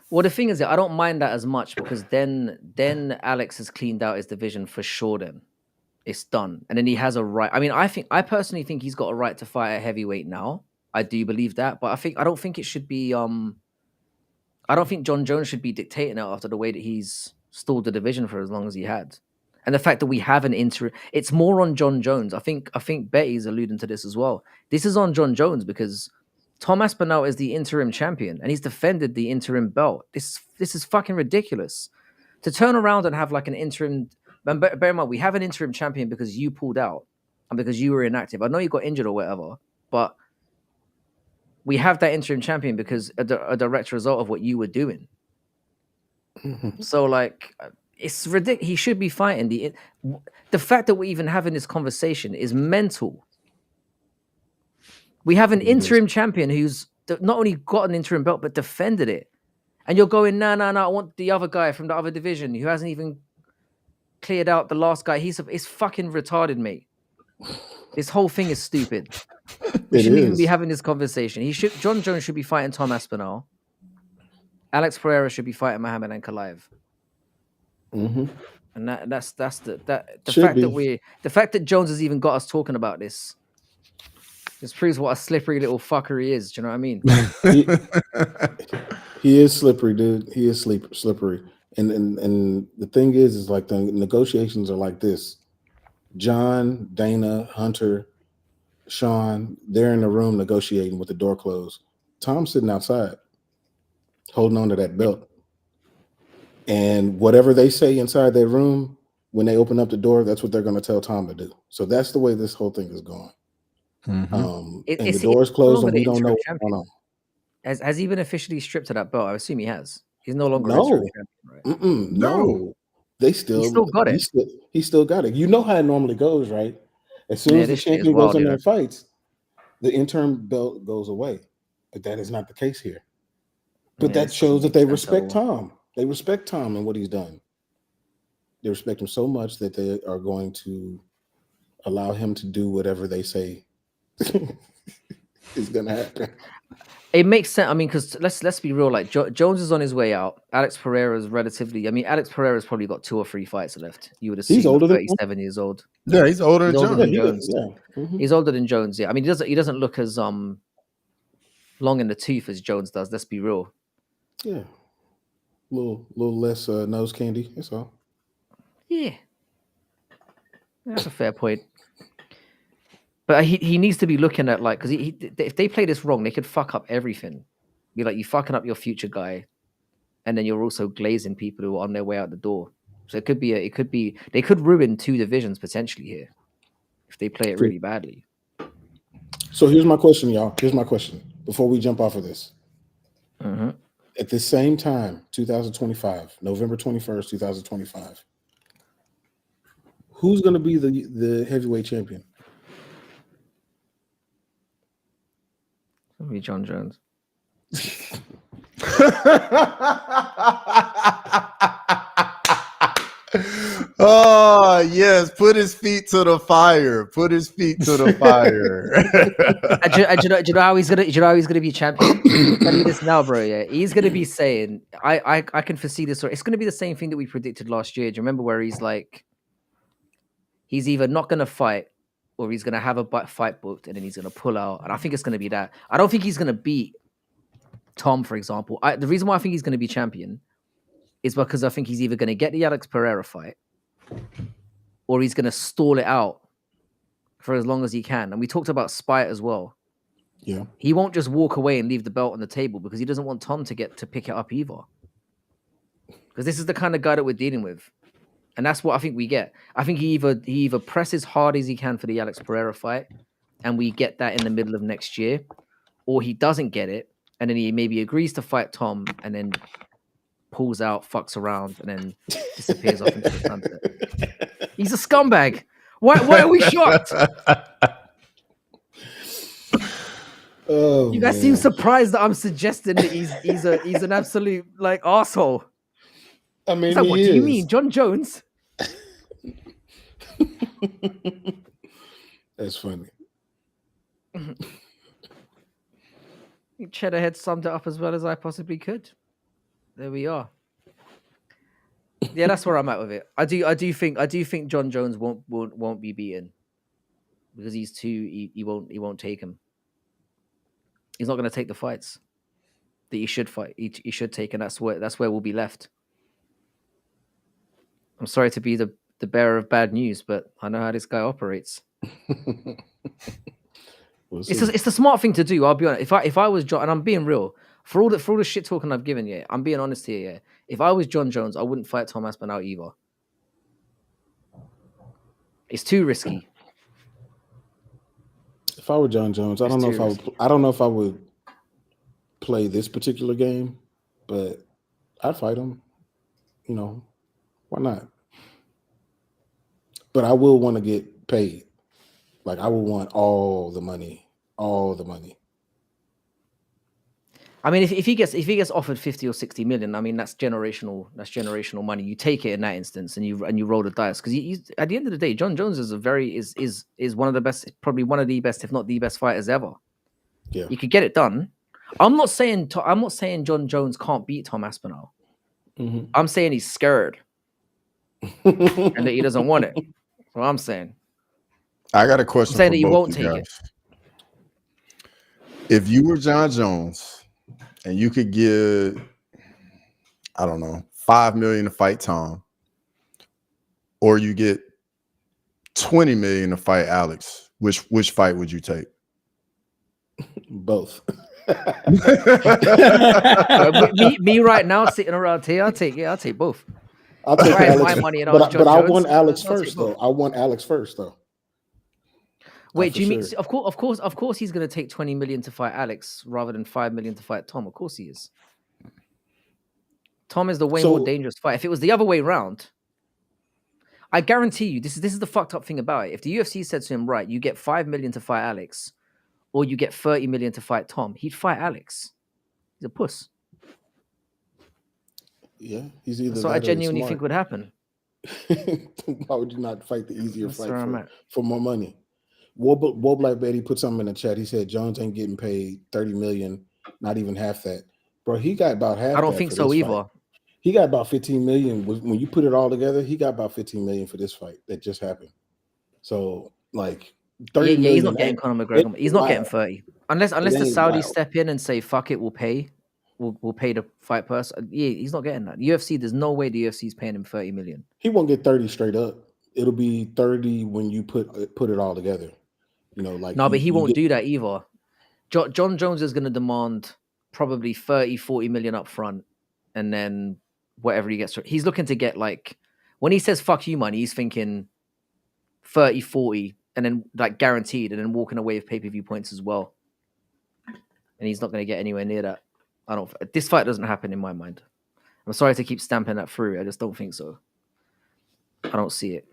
Well, the thing is that I don't mind that as much, because then Alex has cleaned out his division for sure. Then it's done, and then he has a right. I mean, I personally think he's got a right to fight at heavyweight now. I do believe that, but I don't think it should be. I don't think John Jones should be dictating it after the way that he's stalled the division for as long as he had. And the fact that we have an interim, it's more on John Jones. I think Betty's alluding to this as well. This is on John Jones because Tom Aspinall is the interim champion and he's defended the interim belt. This is fucking ridiculous. To turn around and have like an interim, bear in mind, we have an interim champion because you pulled out and because you were inactive. I know you got injured or whatever, but we have that interim champion because a direct result of what you were doing. So like, it's ridiculous. He should be fighting. The fact that we're even having this conversation is mental. We have an interim champion who's not only got an interim belt, but defended it. And you're going, no, I want the other guy from the other division who hasn't even cleared out the last guy. It's fucking retarded, mate. This whole thing is stupid. We shouldn't even be having this conversation. John Jones should be fighting Tom Aspinall. Alex Pereira should be fighting Muhammad Ankalaev. And the fact that Jones has even got us talking about this. This proves what a slippery little fucker he is. Do you know what I mean? He is slippery, dude. He is slippery. And the thing is like the negotiations are like this. John, Dana, Hunter, Sean, they're in the room negotiating with the door closed. Tom's sitting outside, holding on to that belt. And whatever they say inside their room, when they open up the door, that's what they're going to tell Tom to do. So that's the way this whole thing is going. And the door's closed and we don't know what's going on. Has he been officially stripped of that belt? I assume he has. He's no longer interim champion, right? No. He still got it. He still got it. You know how it normally goes, right? As soon as the champion goes in there and fights, the interim belt goes away. But that is not the case here. But that shows that they respect Tom. They respect Tom and what he's done. They respect him so much that they are going to allow him to do whatever they say is going to happen. It makes sense. I mean, because let's be real. Like Jones is on his way out. Alex Pereira is relatively. I mean, Alex Pereira's probably got 2 or 3 fights left. You would assume he's older 37 years old. Yeah, he's older than Jones. He's older than Jones. Yeah, I mean, he doesn't look as long in the tooth as Jones does. Let's be real. Yeah, little less nose candy. That's all. Yeah, That's a fair point. But he needs to be looking at like, because if they play this wrong, they could fuck up everything. Be like, you fucking up your future guy, and then you're also glazing people who are on their way out the door. So it could be they could ruin 2 divisions potentially here if they play it really badly. So here's my question, y'all. Here's my question before we jump off of this. Mm-hmm. At the same time, 2025, November 21st, 2025, who's going to be the heavyweight champion? It'll be John Jones. Oh yes, put his feet to the fire. Put his feet to the fire. Do you know how he's gonna be champion? I'll tell you this now, bro. Yeah, he's gonna be saying, I can foresee this. It's gonna be the same thing that we predicted last year. Do you remember where he's like, he's either not gonna fight or he's gonna have a fight booked and then he's gonna pull out. And I think it's gonna be that. I don't think he's gonna beat Tom, for example. The reason why I think he's gonna be champion is because I think he's either gonna get the Alex Pereira fight, or he's going to stall it out for as long as he can. And we talked about Spite as well. Yeah. He won't just walk away and leave the belt on the table because he doesn't want Tom to pick it up either. Because this is the kind of guy that we're dealing with. And that's what I think we get. I think he either presses hard as he can for the Alex Pereira fight, and we get that in the middle of next year, or he doesn't get it, and then he maybe agrees to fight Tom and then pulls out, fucks around, and then disappears off into the sunset. He's a scumbag. Why are we shocked? Oh, you guys seem surprised that I'm suggesting that he's an absolute like arsehole. I mean, like, what do you mean, John Jones? That's funny. Cheddarhead summed it up as well as I possibly could. There we are. Yeah, that's where I'm at with it. I do think John Jones won't be beaten because he's too. He won't take him. He's not going to take the fights that he should fight. He should take, and that's where we'll be left. I'm sorry to be the bearer of bad news, but I know how this guy operates. It's the smart thing to do. I'll be honest. If I was John, and I'm being real, for all the shit talking I've given you, I'm being honest here. Yeah, if I was John Jones, I wouldn't fight Tom Aspinall either. It's too risky. If I were John Jones, I don't know if I would play this particular game, but I'd fight him. You know, why not? But I will want to get paid. Like, I will want all the money. I mean, if he gets offered 50 or 60 million, I mean, that's generational money. You take it in that instance, and you roll the dice, because at the end of the day, John Jones is one of the best, probably one of the best, if not the best fighters ever. Yeah, you could get it done. I'm not saying John Jones can't beat Tom Aspinall. Mm-hmm. I'm saying he's scared and that he doesn't want it. That's what I'm saying. I got a question. I'm saying that he won't take it. If you were John Jones and you could get, I don't know, $5 million to fight Tom, or you get $20 million to fight Alex, which fight would you take? Both. me right now sitting around here, I'll take both. I'll take my money, and but I want Alex first, though. I want Alex first, though. Wait, do you mean? Of course, he's going to take 20 million to fight Alex rather than 5 million to fight Tom. Of course, he is. Tom is the way more dangerous fight. If it was the other way around, I guarantee you, this is the fucked up thing about it. If the UFC said to him, right, you get 5 million to fight Alex, or you get 30 million to fight Tom, he'd fight Alex. He's a puss. Yeah, he's either. That's what I genuinely think would happen. Why would you not fight the easier fight for more money? War Black Betty put something in the chat. He said Jones ain't getting paid 30 million, not even half that. Bro, he got about half. I don't think so either. Fight. He got about 15 million. When you put it all together, he got about 15 million for this fight that just happened. So, like, 30 million. He's not getting Conor McGregor. He's not getting 30. Unless the Saudis step in and say, fuck it, we'll pay the fight person. Yeah, he's not getting that. UFC, there's no way the UFC is paying him 30 million. He won't get 30 straight up. it'll be 30 when you put it all together. You know, like No, but he you won't get, do that either. John Jones is going to demand probably 30, 40 million up front, and then whatever he gets. He's looking to get like, when he says fuck you money, he's thinking 30, 40, and then like guaranteed, and then walking away with pay-per-view points as well. And he's not going to get anywhere near that. This fight doesn't happen in my mind. I'm sorry to keep stamping that through. I just don't think so. I don't see it.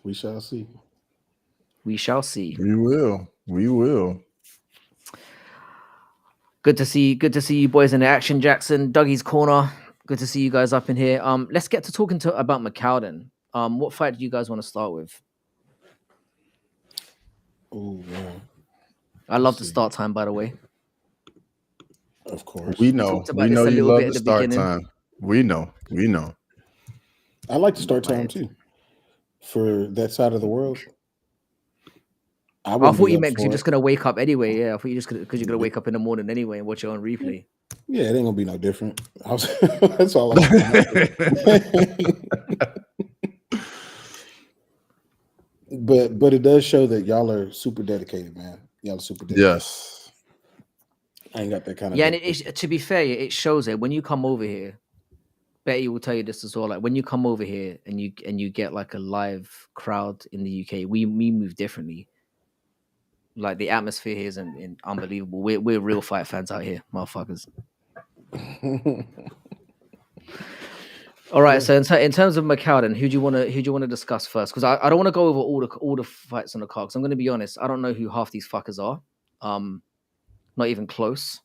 we shall see. We shall see. We will. We will. Good to see you boys in the action, Jackson. Dougie's corner. Good to see you guys up in here. Let's get to talking about MACAU then. What fight do you guys want to start with? Oh man. I love the start time, by the way. Of course. We know. We know you love the start time. We know. I like the start time too. For that side of the world. I thought you meant you're just gonna wake up anyway. Yeah, I thought you just because you're gonna wake up in the morning anyway and watch it on replay. Yeah, it ain't gonna be no different. That's all. But it does show that y'all are super dedicated, man. Y'all are super dedicated. Yes. I ain't got that kind of. Yeah, and to be fair, it shows it when you come over here. Betty will tell you this as well. Like when you come over here and you get like a live crowd in the UK, we move differently. Like the atmosphere here is unbelievable. We're real fight fans out here, motherfuckers. All right, so in terms of MACAU, then who do you want to discuss first? Because I don't want to go over all the fights on the card. Because I'm going to be honest, I don't know who half these fuckers are. Not even close.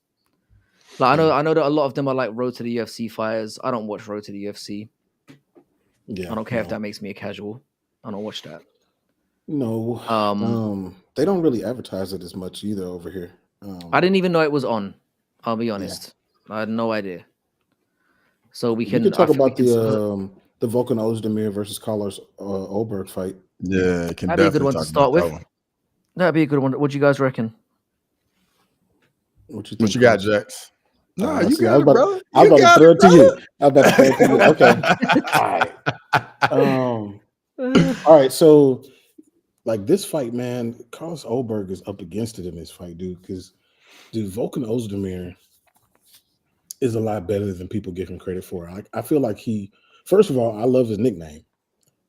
Like I know that a lot of them are like road to the UFC fighters. I don't watch road to the UFC. Yeah, I don't care if that makes me a casual. I don't watch that. No. They don't really advertise it as much either over here. I didn't even know it was on. I'll be honest. Yeah. I had no idea. So we can talk about the Volkan Ozdemir versus Carlos Oberg fight. Yeah, that'd be a good one to start with. That'd be a good one. What do you guys reckon? What you got, Jax? No, you got it, brother. I was about to throw it to you. I was about to throw it to you. Okay. All right. All right. So, like this fight, man, Carlos Oberg is up against it in this fight, dude. Because, Volkan Ozdemir is a lot better than people give him credit for. I feel like first of all, I love his nickname.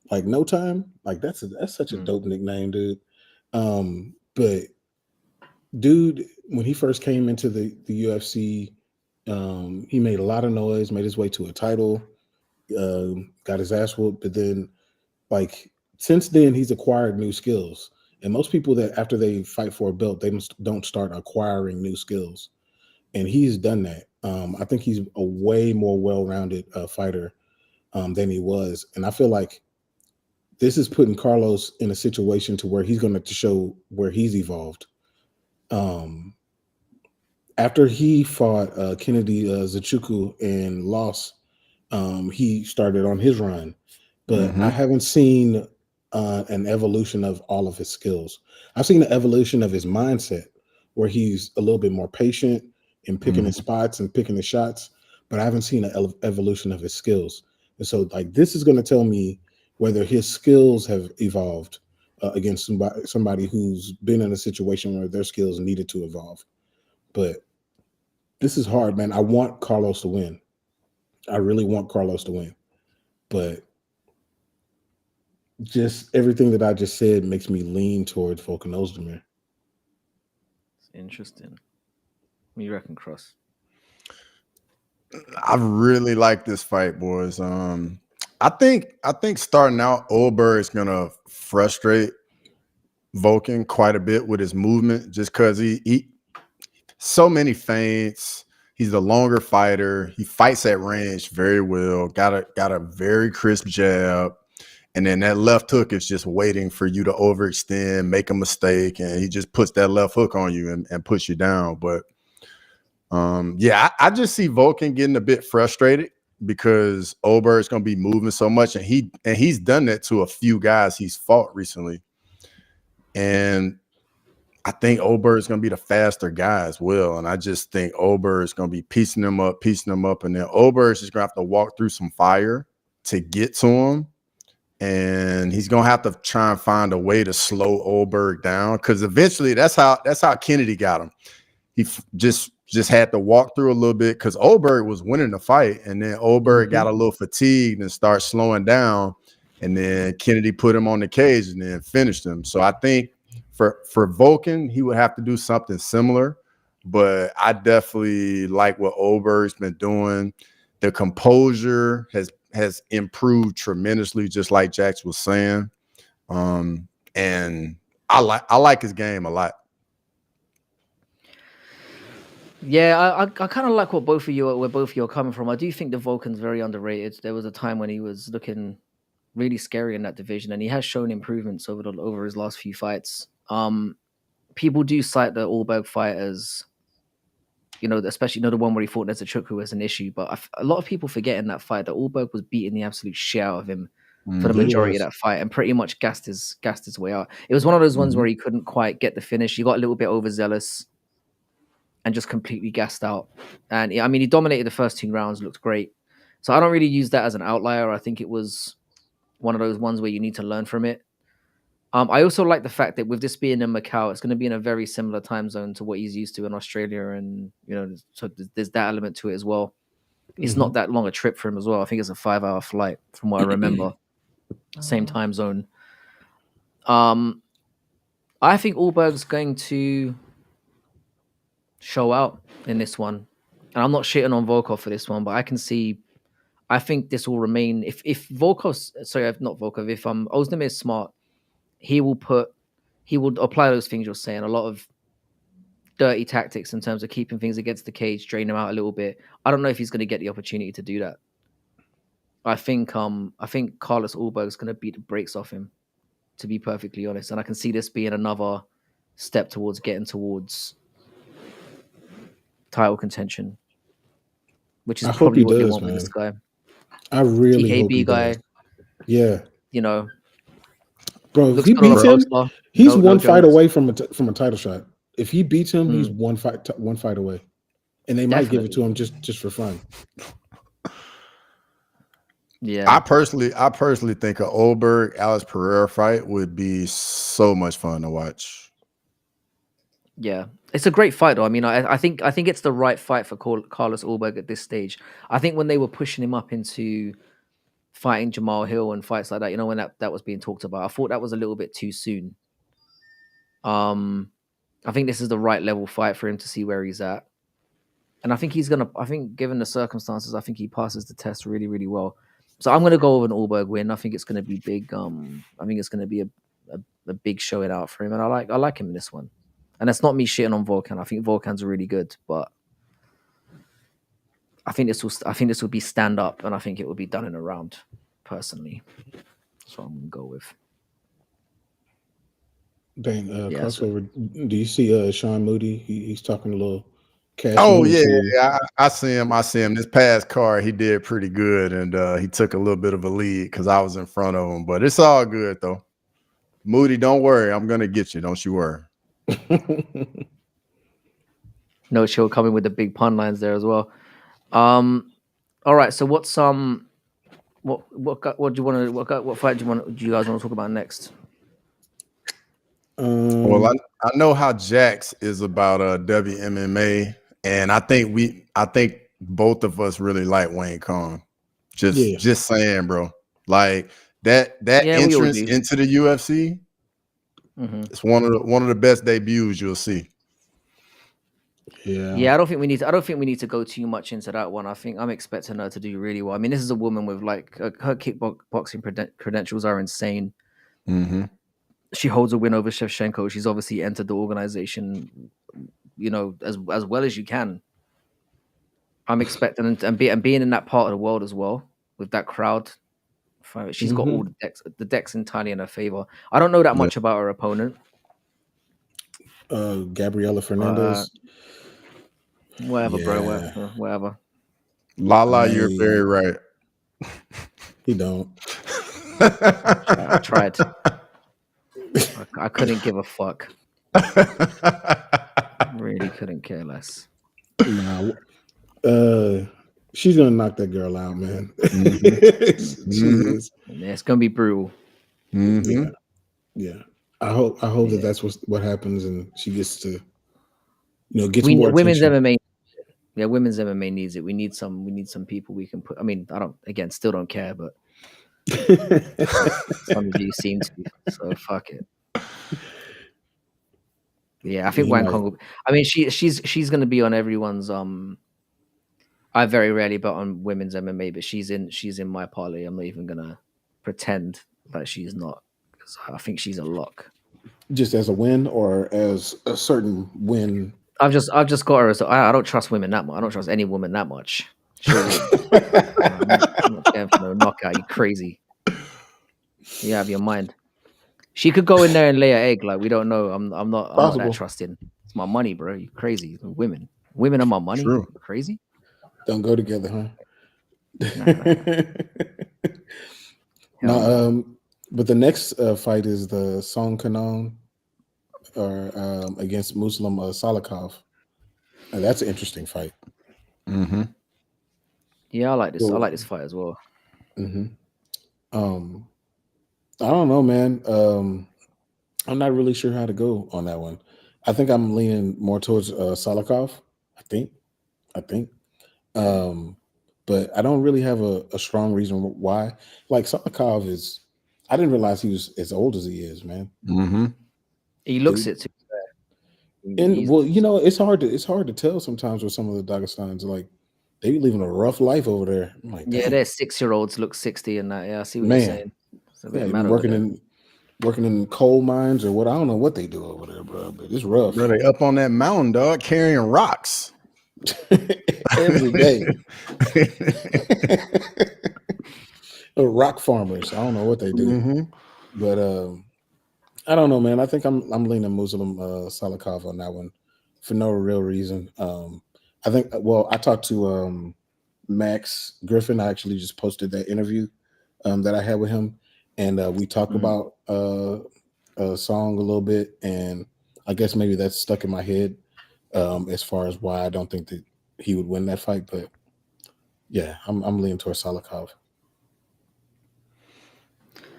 Like No Time, like that's such a dope nickname, dude. But dude, when he first came into the UFC, he made a lot of noise, made his way to a title, got his ass whooped, but then like since then he's acquired new skills. And most people that after they fight for a belt, they don't start acquiring new skills. And he's done that. I think he's a way more well-rounded fighter than he was. And I feel like this is putting Carlos in a situation to where he's going to show where he's evolved. After he fought Kennedy Zachuku and lost, he started on his run. But I haven't seen an evolution of all of his skills. I've seen the evolution of his mindset where he's a little bit more patient in picking his spots and picking his shots, but I haven't seen an evolution of his skills. And so like this is going to tell me whether his skills have evolved against somebody who's been in a situation where their skills needed to evolve. But this is hard, man. I want Carlos to win. I really want Carlos to win. But just everything that I just said makes me lean towards Volkan Ozdemir. Interesting. What do you reckon, Cross? I really like this fight, boys. I think starting out, Oberg is gonna frustrate Volkan quite a bit with his movement, just because he so many feints. He's a longer fighter. He fights at range very well. Got a very crisp jab, and then that left hook is just waiting for you to overextend, make a mistake, and he just puts that left hook on you and puts you down. But I just see Volkan getting a bit frustrated because Oberg is going to be moving so much, and he's done that to a few guys he's fought recently. And I think Oberg is going to be the faster guy as well. And I just think Oberg is going to be piecing them up. And then Oberg is just going to have to walk through some fire to get to him. and he's gonna have to try and find a way to slow Oldberg down, because eventually that's how Kennedy got him. He just had to walk through a little bit, because Oldberg was winning the fight, and then Oldberg got a little fatigued and started slowing down, and then Kennedy put him on the cage and then finished him. So I think for Volkan, he would have to do something similar, but I definitely like what Oldberg's been doing. The composure has improved tremendously, just like Jax was saying. And I like his game a lot. Yeah, I kind of like where both of you are coming from. I do think the Vulcan's very underrated. There was a time when he was looking really scary in that division, and he has shown improvements over his last few fights. People do cite the Allberg fight as, especially the one where he fought Nezuchukwu as an issue, but a lot of people forget in that fight that Allberg was beating the absolute shit out of him for the majority of that fight, and pretty much gassed his way out. It was one of those ones where he couldn't quite get the finish. He got a little bit overzealous and just completely gassed out. And I mean, he dominated the first 2 rounds, looked great. So I don't really use that as an outlier. I think it was one of those ones where you need to learn from it. I also like the fact that with this being in Macau, it's going to be in a very similar time zone to what he's used to in Australia. And, so there's that element to it as well. It's not that long a trip for him as well. I think it's a 5-hour flight from what I remember. Same time zone. I think Allberg's going to show out in this one. And I'm not shitting on Volkov for this one, but I think this will remain. If Ozdemir is smart, he will apply those things you're saying, a lot of dirty tactics in terms of keeping things against the cage, drain them out a little bit. I don't know if he's going to get the opportunity to do that. I think Carlos Allberg is going to beat the brakes off him, to be perfectly honest. And I can see this being another step towards getting towards title contention, which is probably what they want with this guy. I really TKB hope he guy. Does. Yeah. Bro, if he beats him, he's one fight away from a title shot. If he beats him, he's one fight away. And they might give it to him just for fun. Yeah. I personally think an Oldberg Alex Pereira fight would be so much fun to watch. Yeah, it's a great fight though. I mean, I think it's the right fight for Carlos Allberg at this stage. I think when they were pushing him up into fighting Jamal Hill and fights like that, when that was being talked about, I thought that was a little bit too soon. I think this is the right level fight for him to see where he's at. And I think given the circumstances, I think he passes the test really, really well. So I'm going to go with an Allberg win. I think it's going to be big. I think it's going to be a big showing out for him. And I like him in this one. And that's not me shitting on Volkan. I think Volkan's really good, but I think this will be stand up, and I think it will be done in a round, personally. So I'm gonna go with. Dang, crossover. Do you see Sean Moody? He's talking a little cash. Oh yeah, I see him. This past card, he did pretty good, and he took a little bit of a lead because I was in front of him. But it's all good though. Moody, don't worry. I'm gonna get you. Don't you worry. No chill coming with the big pun lines there as well. All right. So what's what do you want to what fight do you guys want to talk about next? Well, I know how Jax is about WMMA, and I think both of us really like Wayne Kong. Just saying, bro. Like that entrance into the UFC. It's one of the best debuts you'll see. Yeah. I don't think we need to go too much into that one. I think I'm expecting her to do really well. I mean, this is a woman with like her kickboxing credentials are insane. She holds a win over Shevchenko. She's obviously entered the organization, as well as you can. I'm expecting and being in that part of the world as well with that crowd. She's got all the decks entirely in her favor. I don't know that much about her opponent. Gabriela Fernandez. Whatever, bro. Whatever. Lala, you're very right. He don't. I tried. I couldn't give a fuck. Really couldn't care less. Nah. She's gonna knock that girl out, man. Mm-hmm. She is. Yeah, it's gonna be brutal. Mm-hmm. Yeah. I hope Yeah. that's what happens, and she gets to, gets more Women's attention. MMA. Yeah, women's MMA needs it. We need some people we can put. I mean, still don't care, but some of you seem to. So fuck it. Yeah, I think You Wang might. Kong. I mean, she's gonna be on everyone's. I very rarely bet on women's MMA, but she's in my parlay. I'm not even gonna pretend that she's not, because I think she's a lock. Just as a win or as a certain win. I've just got her. So I don't trust women that much. I don't trust any woman that much. She'll win. I'm not going for no knockout. You crazy? You have your mind. She could go in there and lay an egg. Like, we don't know. I'm not Possible. that trusting. It's my money, bro. You crazy? Women are my money. True. You crazy? Don't go together, huh? Nah. No, but the next fight is the Song Kanon against Muslim Salikov. And that's an interesting fight. Mm-hmm. Yeah, I like this. Cool. I like this fight as well. Mm-hmm. I don't know, man. I'm not really sure how to go on that one. I think I'm leaning more towards Salikov. I think. But I don't really have a strong reason why. Like Salikov is, I didn't realize he was as old as he is, man. Mm-hmm. He looks it too. And well, it's hard to tell sometimes with some of the Dagestans. Like they be living a rough life over there. I'm like, yeah, dang. their 6-year-olds look 60 and that. Yeah, I see what Man. you're saying. Yeah, working in coal mines or what? I don't know what they do over there, bro. But it's rough. Bro, they up on that mountain, dog, carrying rocks every day. Rock farmers. I don't know what they do, Mm-hmm. but I don't know, man. I think I'm leaning Muslim Salikov on that one for no real reason. I think. Well, I talked to Max Griffin. I actually just posted that interview that I had with him, and we talked about a song a little bit, and I guess maybe that's stuck in my head as far as why I don't think that he would win that fight. But yeah, I'm leaning towards Salikov.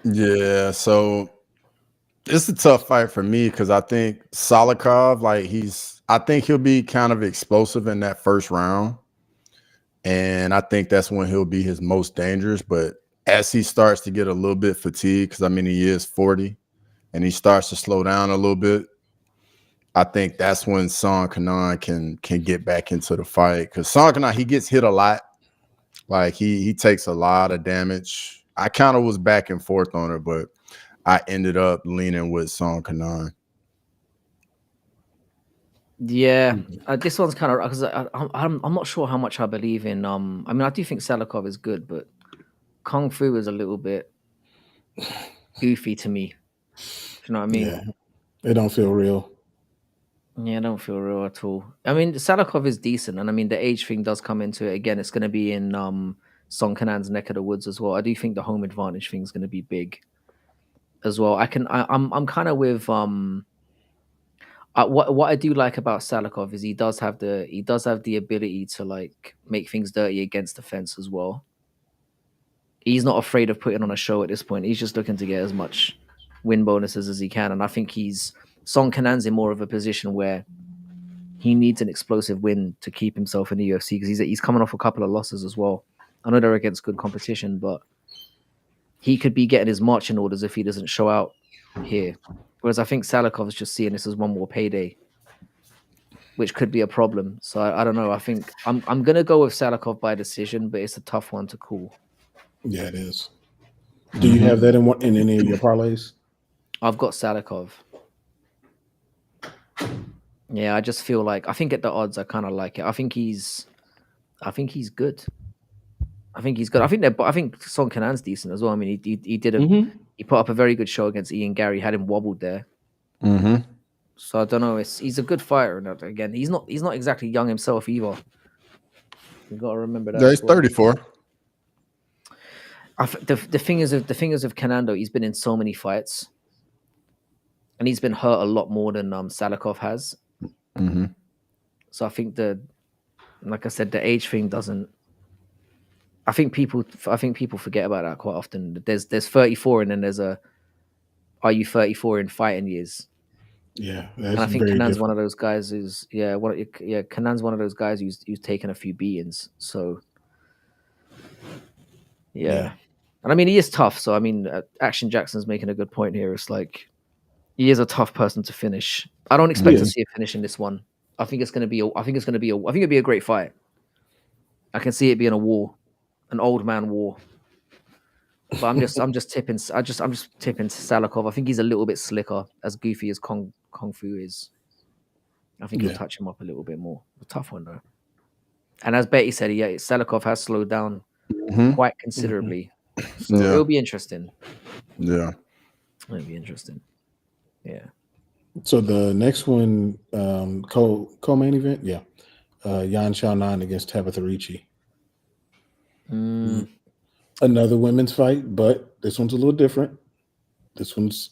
Yeah, so it's a tough fight for me because I think Salikov, I think he'll be kind of explosive in that first round. And I think that's when he'll be his most dangerous. But as he starts to get a little bit fatigued, because I mean, he is 40, and he starts to slow down a little bit, I think that's when Song Kanon can get back into the fight. Because Song Kanon, he gets hit a lot. Like he takes a lot of damage. I kind of was back and forth on it, but I ended up leaning with Song Kanon. Yeah, this one's kind of because I'm not sure how much I believe in. I mean, I do think Salikov is good, but Kung Fu is a little bit goofy to me. Do you know what I mean? Yeah, it don't feel real. Yeah, I don't feel real at all. I mean, Salikov is decent, and I mean the age thing does come into it. Again, it's going to be in Song Kanan's neck of the woods as well. I do think the home advantage thing is going to be big as well. I'm kind of with what I do like about Salikov is he does have the ability to like make things dirty against the fence as well. He's not afraid of putting on a show at this point. He's just looking to get as much win bonuses as he can, and I think Song Kanan's in more of a position where he needs an explosive win to keep himself in the UFC because he's coming off a couple of losses as well. I know they're against good competition, but he could be getting his marching orders if he doesn't show out here. Whereas I think Salikov is just seeing this as one more payday, which could be a problem. So I don't know. I think I'm gonna go with Salikov by decision, but it's a tough one to call. Yeah, it is. Do you have that in any of your parlays? I've got Salikov. Yeah, I just feel like I think at the odds I kind of like it. I think he's good. I think Song Kanan's decent as well. I mean, he put up a very good show against Ian Garry, had him wobbled there. Mm-hmm. So I don't know. He's a good fighter. And again, he's not exactly young himself either. You got to remember that. Yeah, he's 34. The thing is of Kanando, he's been in so many fights, and he's been hurt a lot more than Salikov has. Mm-hmm. So I think like I said, the age thing doesn't I think people forget about that quite often. There's 34, and then there's are you 34 in fighting years? Yeah, And that's I think very Kanan's one different. of those guys Kanan's one of those guys who's taken a few beatings. So yeah. And I mean, he is tough. So I mean, Action Jackson's making a good point here. It's like he is a tough person to finish. I don't expect to Yeah. see a finish in this one. I think it'll be a great fight. I can see it being a war, an old man war. But I'm just tipping Salikov. I think he's a little bit slicker, as goofy as Kung Fu is. I think he'll Yeah. touch him up a little bit more. A tough one though. And as Betty said, Salikov has slowed down quite considerably. So Yeah. it'll be interesting. Yeah. It'll be interesting. Yeah. So the next one, co-main event, Yan Xiaonan against Tabitha Ricci. Another women's fight, but this one's a little different. This one's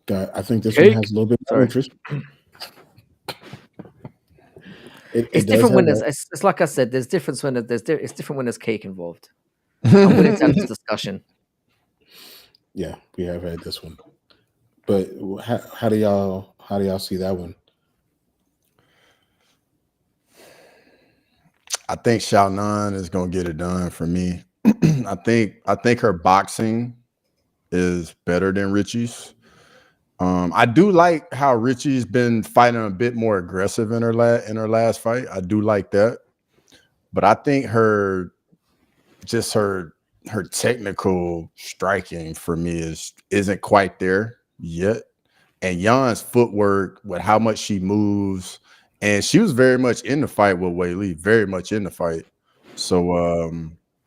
got, I think this one has a little bit more interest. It's different when there's, it's like I said, there's difference when it's different when there's cake involved. I'm willing to have this discussion. Yeah, we have had this one, but how do y'all see that one? I think Xiaonan is gonna get it done for me. I think her boxing is better than Richie's. I do like how Richie's been fighting a bit more aggressive in her last fight. I do like that, but I think her technical striking for me isn't quite there yet. And Jan's footwork with how much she moves, and she was very much in the fight with Wei Li, very much in the fight. So,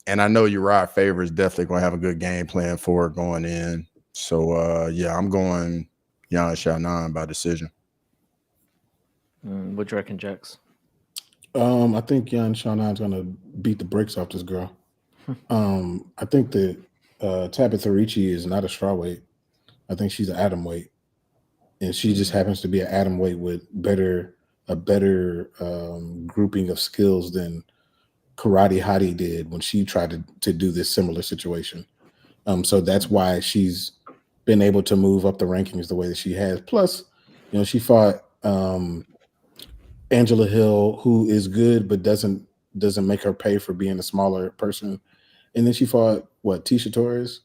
and I know Uriah Faber is definitely going to have a good game plan for her going in. So, yeah, I'm going Yan Xiaonan by decision. What do you reckon, Jax? I think Yan Xiaonan's going to beat the brakes off this girl. I think that Tabitha Ricci is not a strawweight. I think she's an atom weight, and she just happens to be an atom weight with a better grouping of skills than Karate Hottie did when she tried to do this similar situation. So that's why she's been able to move up the rankings the way that she has. Plus, she fought Angela Hill, who is good but doesn't make her pay for being a smaller person. And then she fought Tisha Torres,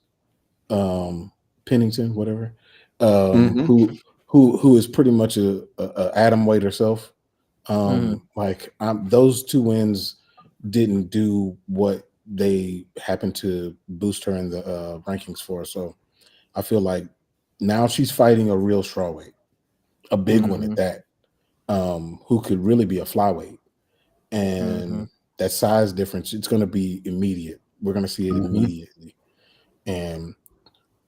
Pennington, whatever, who is pretty much a atom weight herself. Those two wins didn't do what they happened to boost her in the rankings for. So I feel like now she's fighting a real strawweight, a big one at that, who could really be a flyweight. And that size difference, it's going to be immediate. We're going to see it immediately. And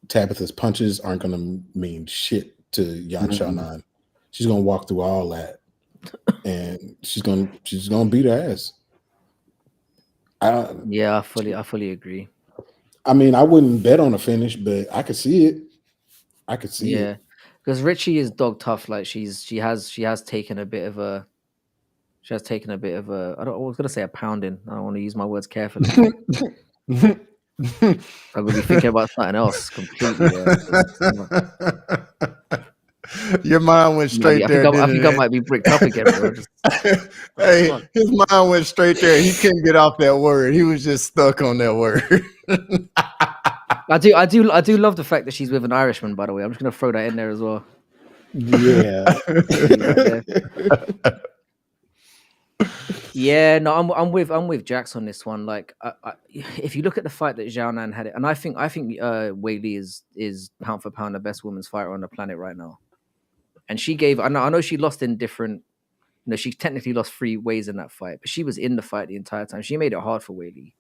Tabitha's punches aren't going to mean shit to Yan Xiaonan. She's going to walk through all that, and she's going to beat her ass. I fully agree. I mean, I wouldn't bet on a finish, but I could see it. Yeah, because Richie is dog tough. Like she has taken a bit of a. I was gonna say a pounding. I don't want to use my words carefully. I'm gonna be thinking about something else completely. Your mind went straight there. I think I might be bricked up again, bro. Hey, his mind went straight there. He couldn't get off that word. He was just stuck on that word. I do love the fact that she's with an Irishman, by the way. I'm just gonna throw that in there as well. Yeah. Yeah, no, I'm with Jax on this one. Like, if you look at the fight that Xiaonan had, and I think Wei Li is pound for pound the best women's fighter on the planet right now. And she gave, I know she lost in different, she technically lost 3 ways in that fight, but she was in the fight the entire time. She made it hard for Wei Li.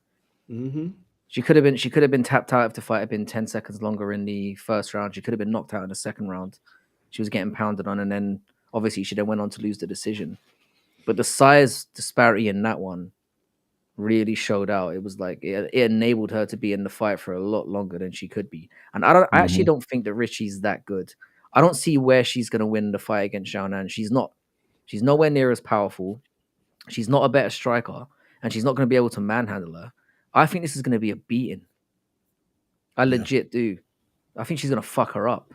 She could have been tapped out if the fight had been 10 seconds longer in the first round. She could have been knocked out in the second round. She was getting pounded on, and then obviously she then went on to lose the decision. But the size disparity in that one really showed out. It was like it enabled her to be in the fight for a lot longer than she could be. And I actually don't think that Richie's that good. I don't see where she's going to win the fight against Xiaonan. She's not. She's nowhere near as powerful. She's not a better striker, and she's not going to be able to manhandle her. I think this is going to be a beating. I legit do. I think she's going to fuck her up.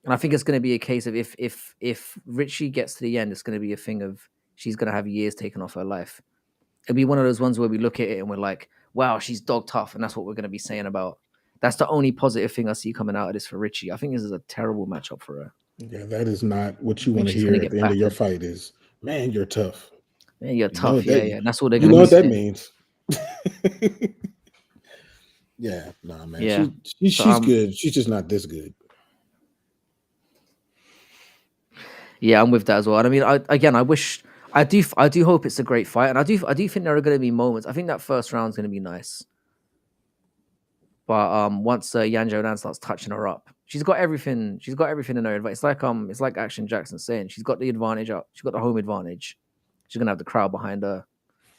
And I think it's going to be a case of if Richie gets to the end, it's going to be a thing of she's going to have years taken off her life. It'll be one of those ones where we look at it and we're like, wow, she's dog tough. And that's what we're going to be saying about. That's the only positive thing I see coming out of this for Richie. I think this is a terrible matchup for her. Yeah, that is not what you want to hear at the end of your fight is, man, you're tough. Man, you're tough. Yeah. And that's what they're going to say. You know what that means. Yeah, nah, man. Yeah. She's good. She's just not this good. Yeah, I'm with that as well. And I mean, I do hope it's a great fight, and I do think there are going to be moments. I think that first round's going to be nice, but once Yan Xiaonan starts touching her up, she's got everything. She's got everything in her advantage. It's like Action Jackson saying, she's got the advantage up. She's got the home advantage. She's gonna have the crowd behind her,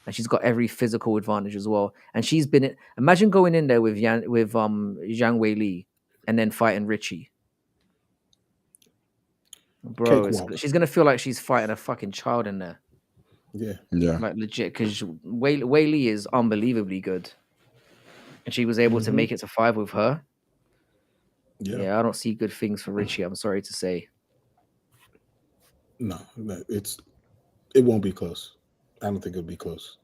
and she's got every physical advantage as well. And she's been. Imagine going in there with Zhang Weili, and then fighting Richie. Bro, she's gonna feel like she's fighting a fucking child in there. Yeah, like legit. Because Weili is unbelievably good, and she was able to make it to 5 with her. Yeah, I don't see good things for Richie. I'm sorry to say. No, it won't be close. I don't think it'll be close.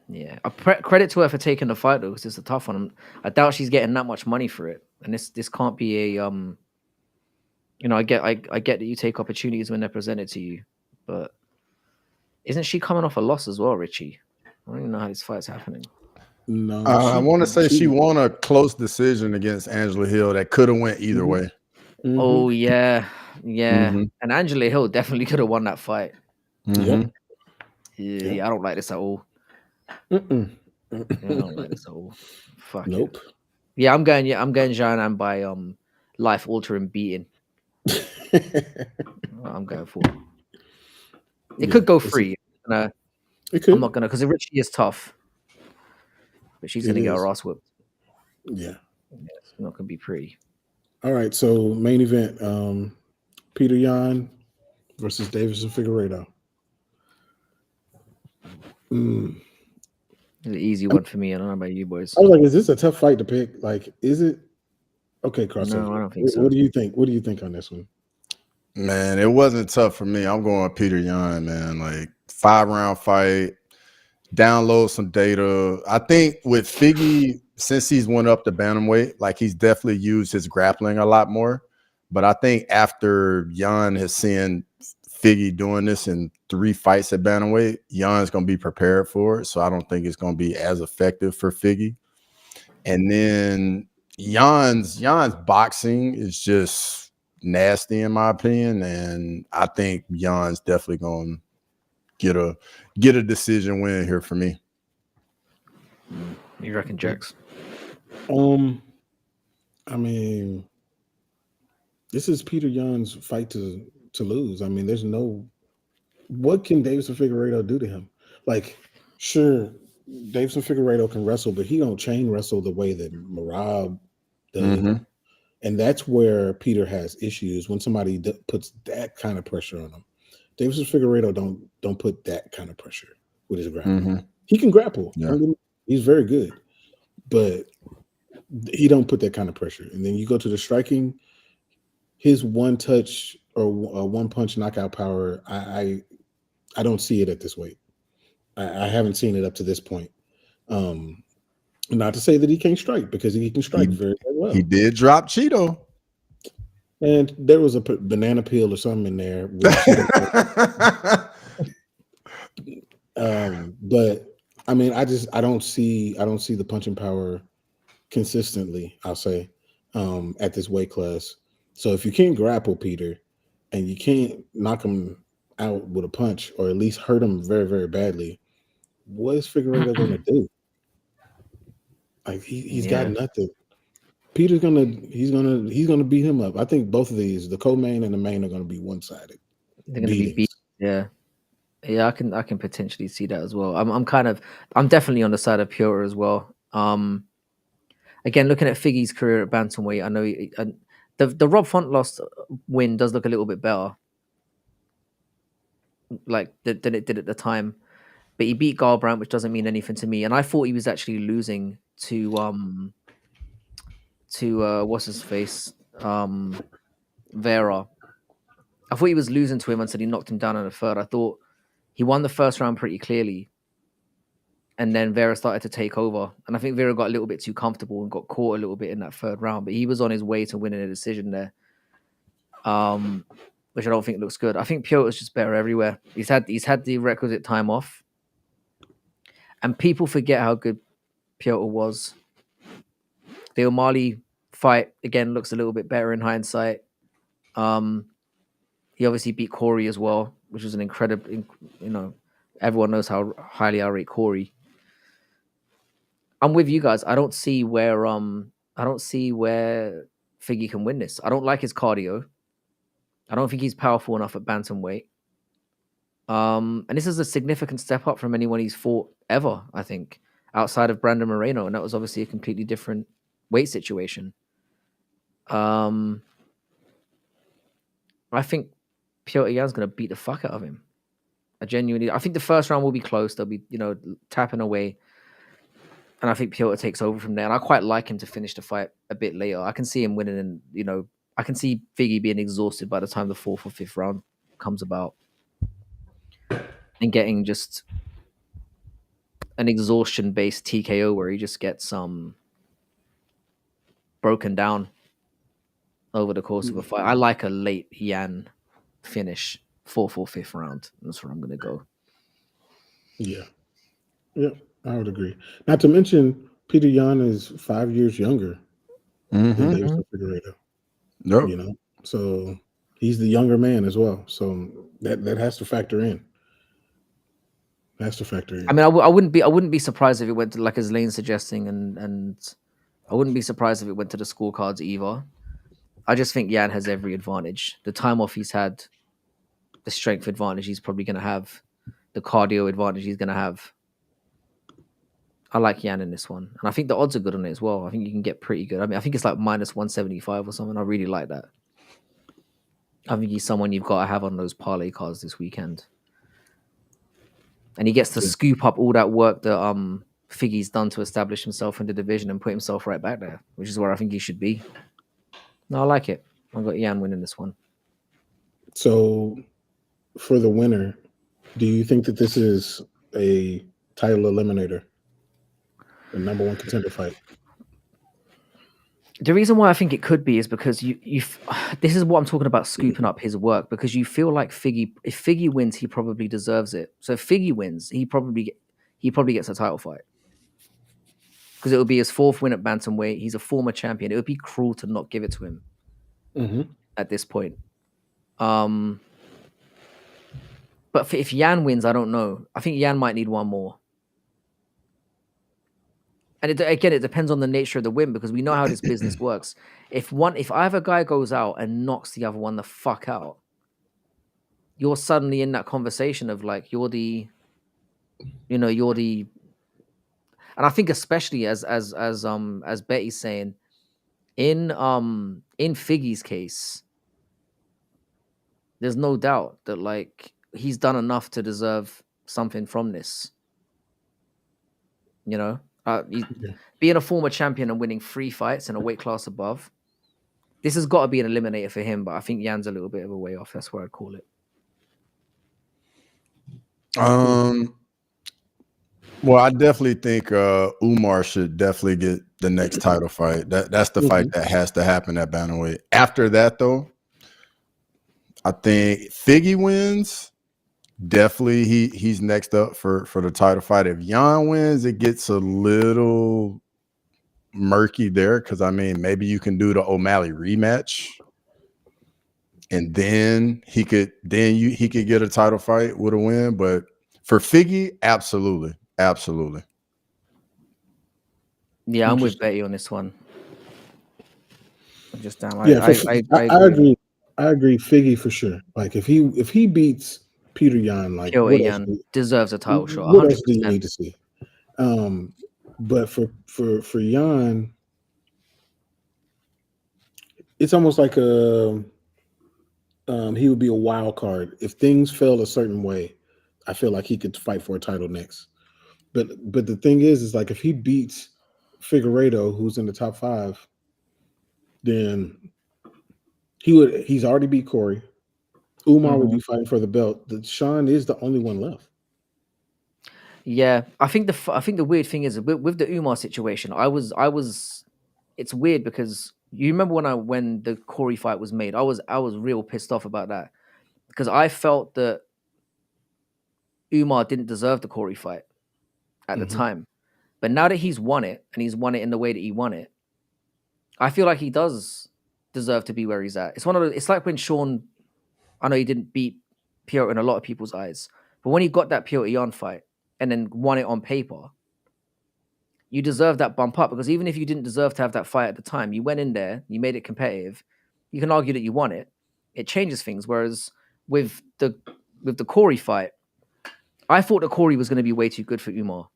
Yeah, credit to her for taking the fight though, because it's a tough one. I doubt she's getting that much money for it, and this can't be a I get that you take opportunities when they're presented to you, but isn't she coming off a loss as well, Richie? I don't even know how this fight's happening. No, I want to say she won a close decision against Angela Hill that could have went either way. Mm-hmm. Oh yeah, and Angela Hill definitely could have won that fight. Mm-hmm. Yeah, I don't like this at all. I don't like this at all. Fuck nope. It. Yeah, I'm going Xiaonan by life altering beating. I'm going for it. It could go free. It could. I'm not gonna, because Richie is tough, but she's gonna get her ass whipped. Yeah, it's not gonna be pretty. All right, so main event: Peter Yan versus Deiveson Figueiredo. It's an easy one for me. I don't know about you boys. I was like, is this a tough fight to pick? Like, is it? Okay, crossover. No, I don't think so. What do you think? What do you think on this one? Man, it wasn't tough for me. I'm going Peter Yan, man. Like 5-round fight, download some data. I think with Figgy, since he's went up to bantamweight, like he's definitely used his grappling a lot more. But I think after Yan has seen Figgy doing this in 3 fights at bantamweight, Jan's going to be prepared for it. So I don't think it's going to be as effective for Figgy. And then Jan's boxing is just nasty in my opinion, and I think Jan's definitely going to get a decision win here for me. You reckon, Jax? I mean, this is Peter Yan's fight to lose. I mean, there's no. What can Deiveson Figueiredo do to him? Like, sure, Deiveson Figueiredo can wrestle, but he don't chain wrestle the way that Merab does. And that's where Peter has issues when somebody puts that kind of pressure on him. Deiveson Figueiredo don't put that kind of pressure with his grappling. He can grapple. Yeah. He's very good, but he don't put that kind of pressure. And then you go to the striking, his one touch or one punch knockout power, I don't see it at this weight. I haven't seen it up to this point. Not to say that he can't strike, because he can strike very, very well. He did drop Cheeto. And there was a banana peel or something in there. But I mean, I don't see the punching power consistently, I'll say, at this weight class. So if you can't grapple Peter and you can't knock him out with a punch, or at least hurt him very, very badly, what is Figueiredo going to do? Like he's got nothing. Peter's gonna beat him up. I think both of these, the co-main and the main, are gonna be one-sided. They're gonna be beat. Yeah, I can potentially see that as well. I'm definitely on the side of Piotr as well. Again, looking at Figgy's career at bantamweight, I know the Rob Font win does look a little bit better, like than it did at the time. but he beat Garbrandt, which doesn't mean anything to me. And I thought he was actually losing to what's his face, Vera. I thought he was losing to him until he knocked him down in the third. I thought he won the first round pretty clearly, and then Vera started to take over. And I think Vera got a little bit too comfortable and got caught a little bit in that third round. But he was on his way to winning a decision there, which I don't think looks good. I think Piotr's just better everywhere. He's had the requisite time off, and people forget how good Piotr was. The O'Malley fight again looks a little bit better in hindsight. He obviously beat Corey as well, which was an incredible, everyone knows how highly I rate Corey. I'm with you guys. I don't see where Figgy can win this. I don't like his cardio. I don't think he's powerful enough at bantamweight. And this is a significant step up from anyone he's fought ever, I think, outside of Brandon Moreno, and that was obviously a completely different weight situation. I think Piotr Jan's going to beat the fuck out of him. I think the first round will be close. They'll be, tapping away. And I think Piotr takes over from there. And I quite like him to finish the fight a bit later. I can see him winning and, I can see Figgy being exhausted by the time the fourth or fifth round comes about. And getting just an exhaustion-based TKO where he just gets broken down over the course of a fight. I like a late Yan finish, fourth or fifth round. That's where I'm going to go. Yeah, I would agree. Not to mention, Peter Yan is 5 years younger than Deiveson Figueiredo. Nope. So he's the younger man as well. So that has to factor in. I mean, I wouldn't be surprised if it went to, like as Lane's suggesting, and I wouldn't be surprised if it went to the scorecards either. I just think Yan has every advantage. The time off he's had, the strength advantage he's probably going to have, the cardio advantage he's going to have. I like Yan in this one. And I think the odds are good on it as well. I think you can get pretty good. I mean, I think it's like minus 175 or something. I really like that. I think he's someone you've got to have on those parlay cards this weekend. And he gets to scoop up all that work that Figgy's done to establish himself in the division and put himself right back there, which is where I think he should be. No, I like it. I've got Yan winning this one. So, for the winner, do you think that this is a title eliminator? The number one contender fight? The reason why I think it could be is because this is what I'm talking about, scooping up his work, because you feel like if Figgy wins, he probably deserves it. So if Figgy wins, he probably gets a title fight. Because it would be his fourth win at bantamweight. He's a former champion. It would be cruel to not give it to him at this point. But if Yan wins, I don't know. I think Yan might need one more. And it depends on the nature of the win, because we know how this business works. If either guy goes out and knocks the other one the fuck out, you're suddenly in that conversation of like you're the. And I think especially as Betty's saying, in Figgy's case, there's no doubt that like he's done enough to deserve something from this. Being a former champion and winning 3 fights in a weight class above, this has got to be an eliminator for him. But I think Yan's a little bit of a way off. That's where I'd call it. Well, I definitely think Umar should definitely get the next title fight. That's the fight that has to happen at bantamweight. After that, though, I think Figgy wins. Definitely, he's next up for the title fight. If Yan wins, it gets a little murky there, because I mean, maybe you can do the O'Malley rematch, and then he could get a title fight with a win. But for Figgy, absolutely. Yeah, I'm with Betty on this one. I'm just down. I agree. I agree. Figgy for sure. Like if he beats Peter Yan, like Piotr Yan deserves a title shot. 100%. What else do you need to see? But for Yan, it's almost like he would be a wild card if things fell a certain way. I feel like he could fight for a title next. But the thing is like if he beats Figueiredo, who's in the top 5, then he's already beat Corey. Umar would be fighting for the belt. Sean is the only one left. Yeah, I think the weird thing is with the Umar situation, I was. It's weird because you remember when the Corey fight was made, I was real pissed off about that because I felt that Umar didn't deserve the Corey fight at the time, but now that he's won it and he's won it in the way that he won it, I feel like he does deserve to be where he's at. It's like when Sean, I know he didn't beat Piotr in a lot of people's eyes, but when he got that Piotr Jan fight and then won it on paper, you deserve that bump up because even if you didn't deserve to have that fight at the time, you went in there, you made it competitive. You can argue that you won it. It changes things. Whereas with the Corey fight, I thought that Corey was going to be way too good for Umar,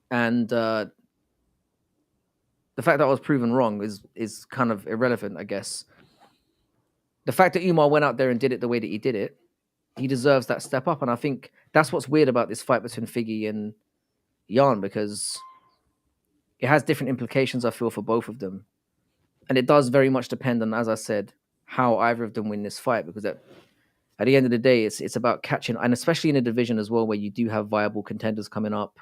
and the fact that I was proven wrong is kind of irrelevant, I guess. The fact that Umar went out there and did it the way that he did it, he deserves that step up, and I think that's what's weird about this fight between Figgy and Jan because it has different implications, I feel, for both of them. And it does very much depend on, as I said, how either of them win this fight. Because at the end of the day, it's about catching, and especially in a division as well, where you do have viable contenders coming up.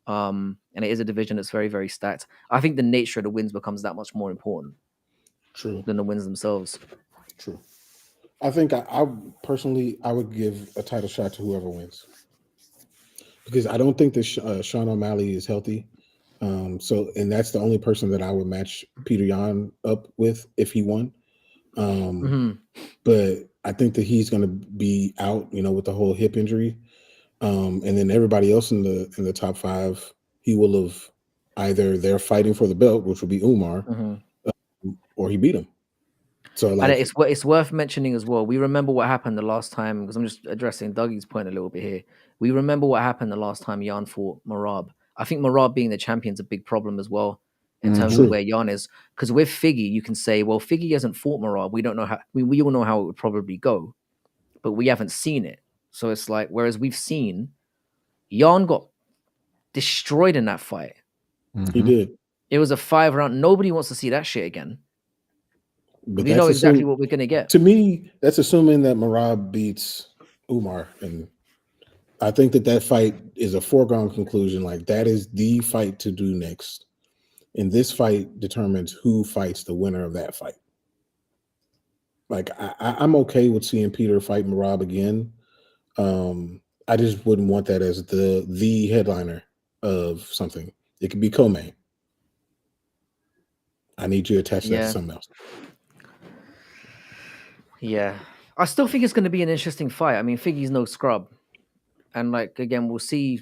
And it is a division that's very, very stacked. I think the nature of the wins becomes that much more important. True. Than the wins themselves. True. I think I personally, I would give a title shot to whoever wins. Because I don't think that Sean O'Malley is healthy. And that's the only person that I would match Peter Yan up with if he won. But I think that he's going to be out, with the whole hip injury. And then everybody else in the top 5, he will have either they're fighting for the belt, which will be Umar, or he beat him. So and it's worth mentioning as well. We remember what happened the last time because I'm just addressing Dougie's point a little bit here. We remember what happened the last time Jan fought Merab. I think Merab being the champion is a big problem as well in terms of where Jan is. Because with Figgy, you can say, well, Figgy hasn't fought Merab. We don't know how. We all know how it would probably go, but we haven't seen it. So it's like, whereas we've seen, Jan got destroyed in that fight. He did. It was a 5-round. Nobody wants to see that shit again. But we know exactly what we're going to get. To me, that's assuming that Merab beats Umar. And I think that fight is a foregone conclusion. Like, that is the fight to do next. And this fight determines who fights the winner of that fight. Like, I'm okay with seeing Peter fight Merab again. I just wouldn't want that as the headliner of something. It could be co-main. I need you to attach that to something else. Yeah. I still think it's going to be an interesting fight. I mean, Figgy's no scrub. And like, again, we'll see.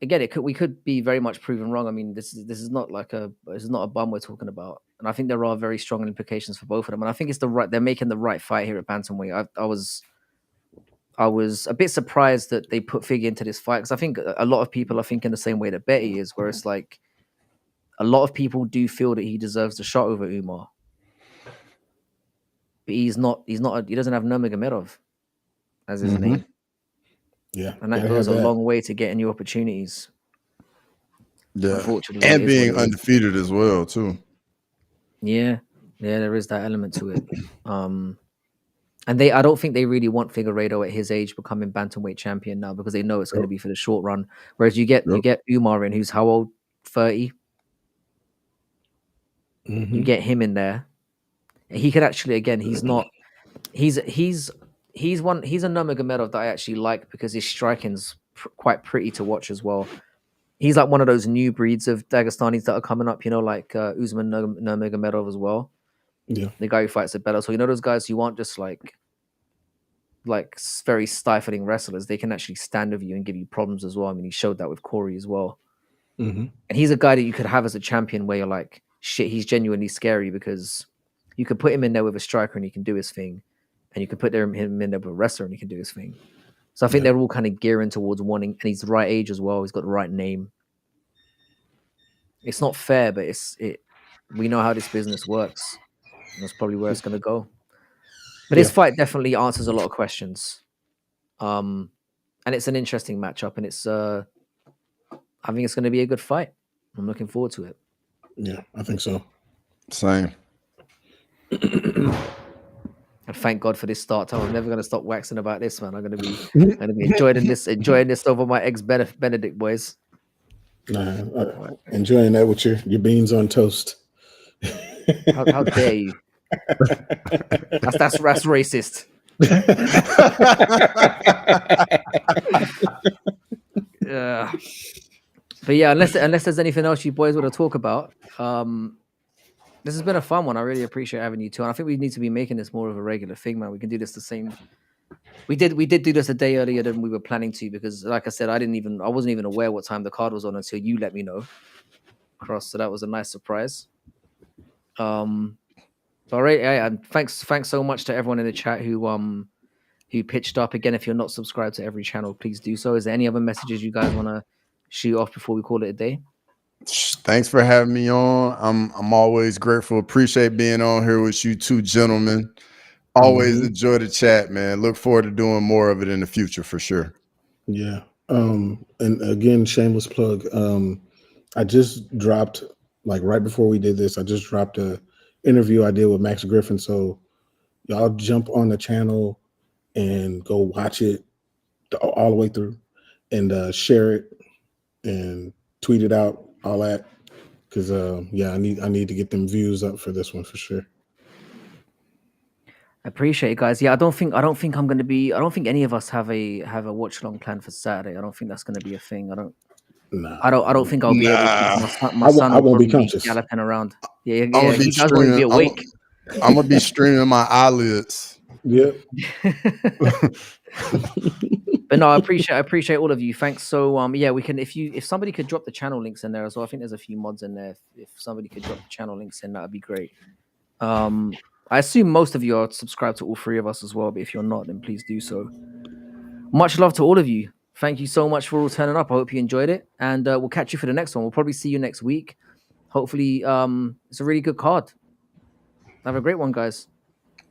Again, we could be very much proven wrong. I mean, this is not a bum we're talking about. And I think there are very strong implications for both of them. And I think they're making the right fight here at bantamweight. I was a bit surprised that they put Figgy into this fight because I think a lot of people are thinking the same way that Betty is, where it's like a lot of people do feel that he deserves the shot over Umar. But he doesn't have Nurmagomedov as his name. Yeah. And that goes a long way to getting you opportunities. Yeah. Unfortunately. And being undefeated as well, too. Yeah. Yeah, there is that element to it. And I don't think they really want Figueiredo at his age becoming bantamweight champion now because they know it's going to be for the short run. Whereas you get Umar in, who's how old? 30. You get him in there. He could actually, again, he's a Nurmagomedov that I actually like because his striking's quite pretty to watch as well. He's like one of those new breeds of Dagestanis that are coming up, like Usman Nurmagomedov as well. Yeah, the guy who fights at Bellator. So those guys who aren't just like very stifling wrestlers. They can actually stand with you and give you problems as well. I mean, he showed that with Corey as well. And he's a guy that you could have as a champion where you're like, shit, he's genuinely scary because you could put him in there with a striker and he can do his thing. And you could put him in there with a wrestler and he can do his thing. So I think they're all kind of gearing towards wanting, and he's the right age as well. He's got the right name. It's not fair, but we know how this business works. And that's probably where it's going to go. But this fight definitely answers a lot of questions. and it's an interesting matchup, and it's I think it's going to be a good fight. I'm looking forward to it. Yeah, I think so. Same. And thank God for this start time. I'm never going to stop waxing about this, man. I'm going to be enjoying this over my eggs Benedict, boys. Enjoying that with your beans on toast. How dare you? That's racist. But yeah, unless there's anything else you boys want to talk about, this has been a fun one. I really appreciate having you two, and I think we need to be making this more of a regular thing, man. We can do this the same. We did do this a day earlier than we were planning to, because, like I said, I wasn't even aware what time the card was on until you let me know. So that was a nice surprise. All right, yeah, and thanks so much to everyone in the chat who pitched up. Again, if you're not subscribed to every channel, please do so. Is there any other messages you guys want to shoot off before we call it a day? Thanks for having me on. I'm always grateful. Appreciate being on here with you two gentlemen. Always enjoy the chat, man. Look forward to doing more of it in the future for sure. Yeah. And again, shameless plug. I just dropped, like right before we did this, I just dropped a interview I did with Max Griffin. So y'all jump on the channel and go watch it all the way through, and share it and tweet it out, all that. Because I need to get them views up for this one for sure. I appreciate it, guys. Yeah, I don't think I'm gonna be. I don't think any of us have a watch long plan for Saturday. I don't think that's gonna be a thing. I don't think I'll be able to. My son I won't be probably conscious. Galloping around. Yeah, you guys won't be awake. I'm gonna be streaming my eyelids. Yep. But no, I appreciate all of you. Thanks. So yeah, we can if somebody could drop the channel links in there as well. I think there's a few mods in there. If somebody could drop the channel links in, that'd be great. I assume most of you are subscribed to all three of us as well, but if you're not, then please do so. Much love to all of you. Thank you so much for all turning up. I hope you enjoyed it, and we'll catch you for the next one. We'll probably see you next week. Hopefully, it's a really good card. Have a great one, guys.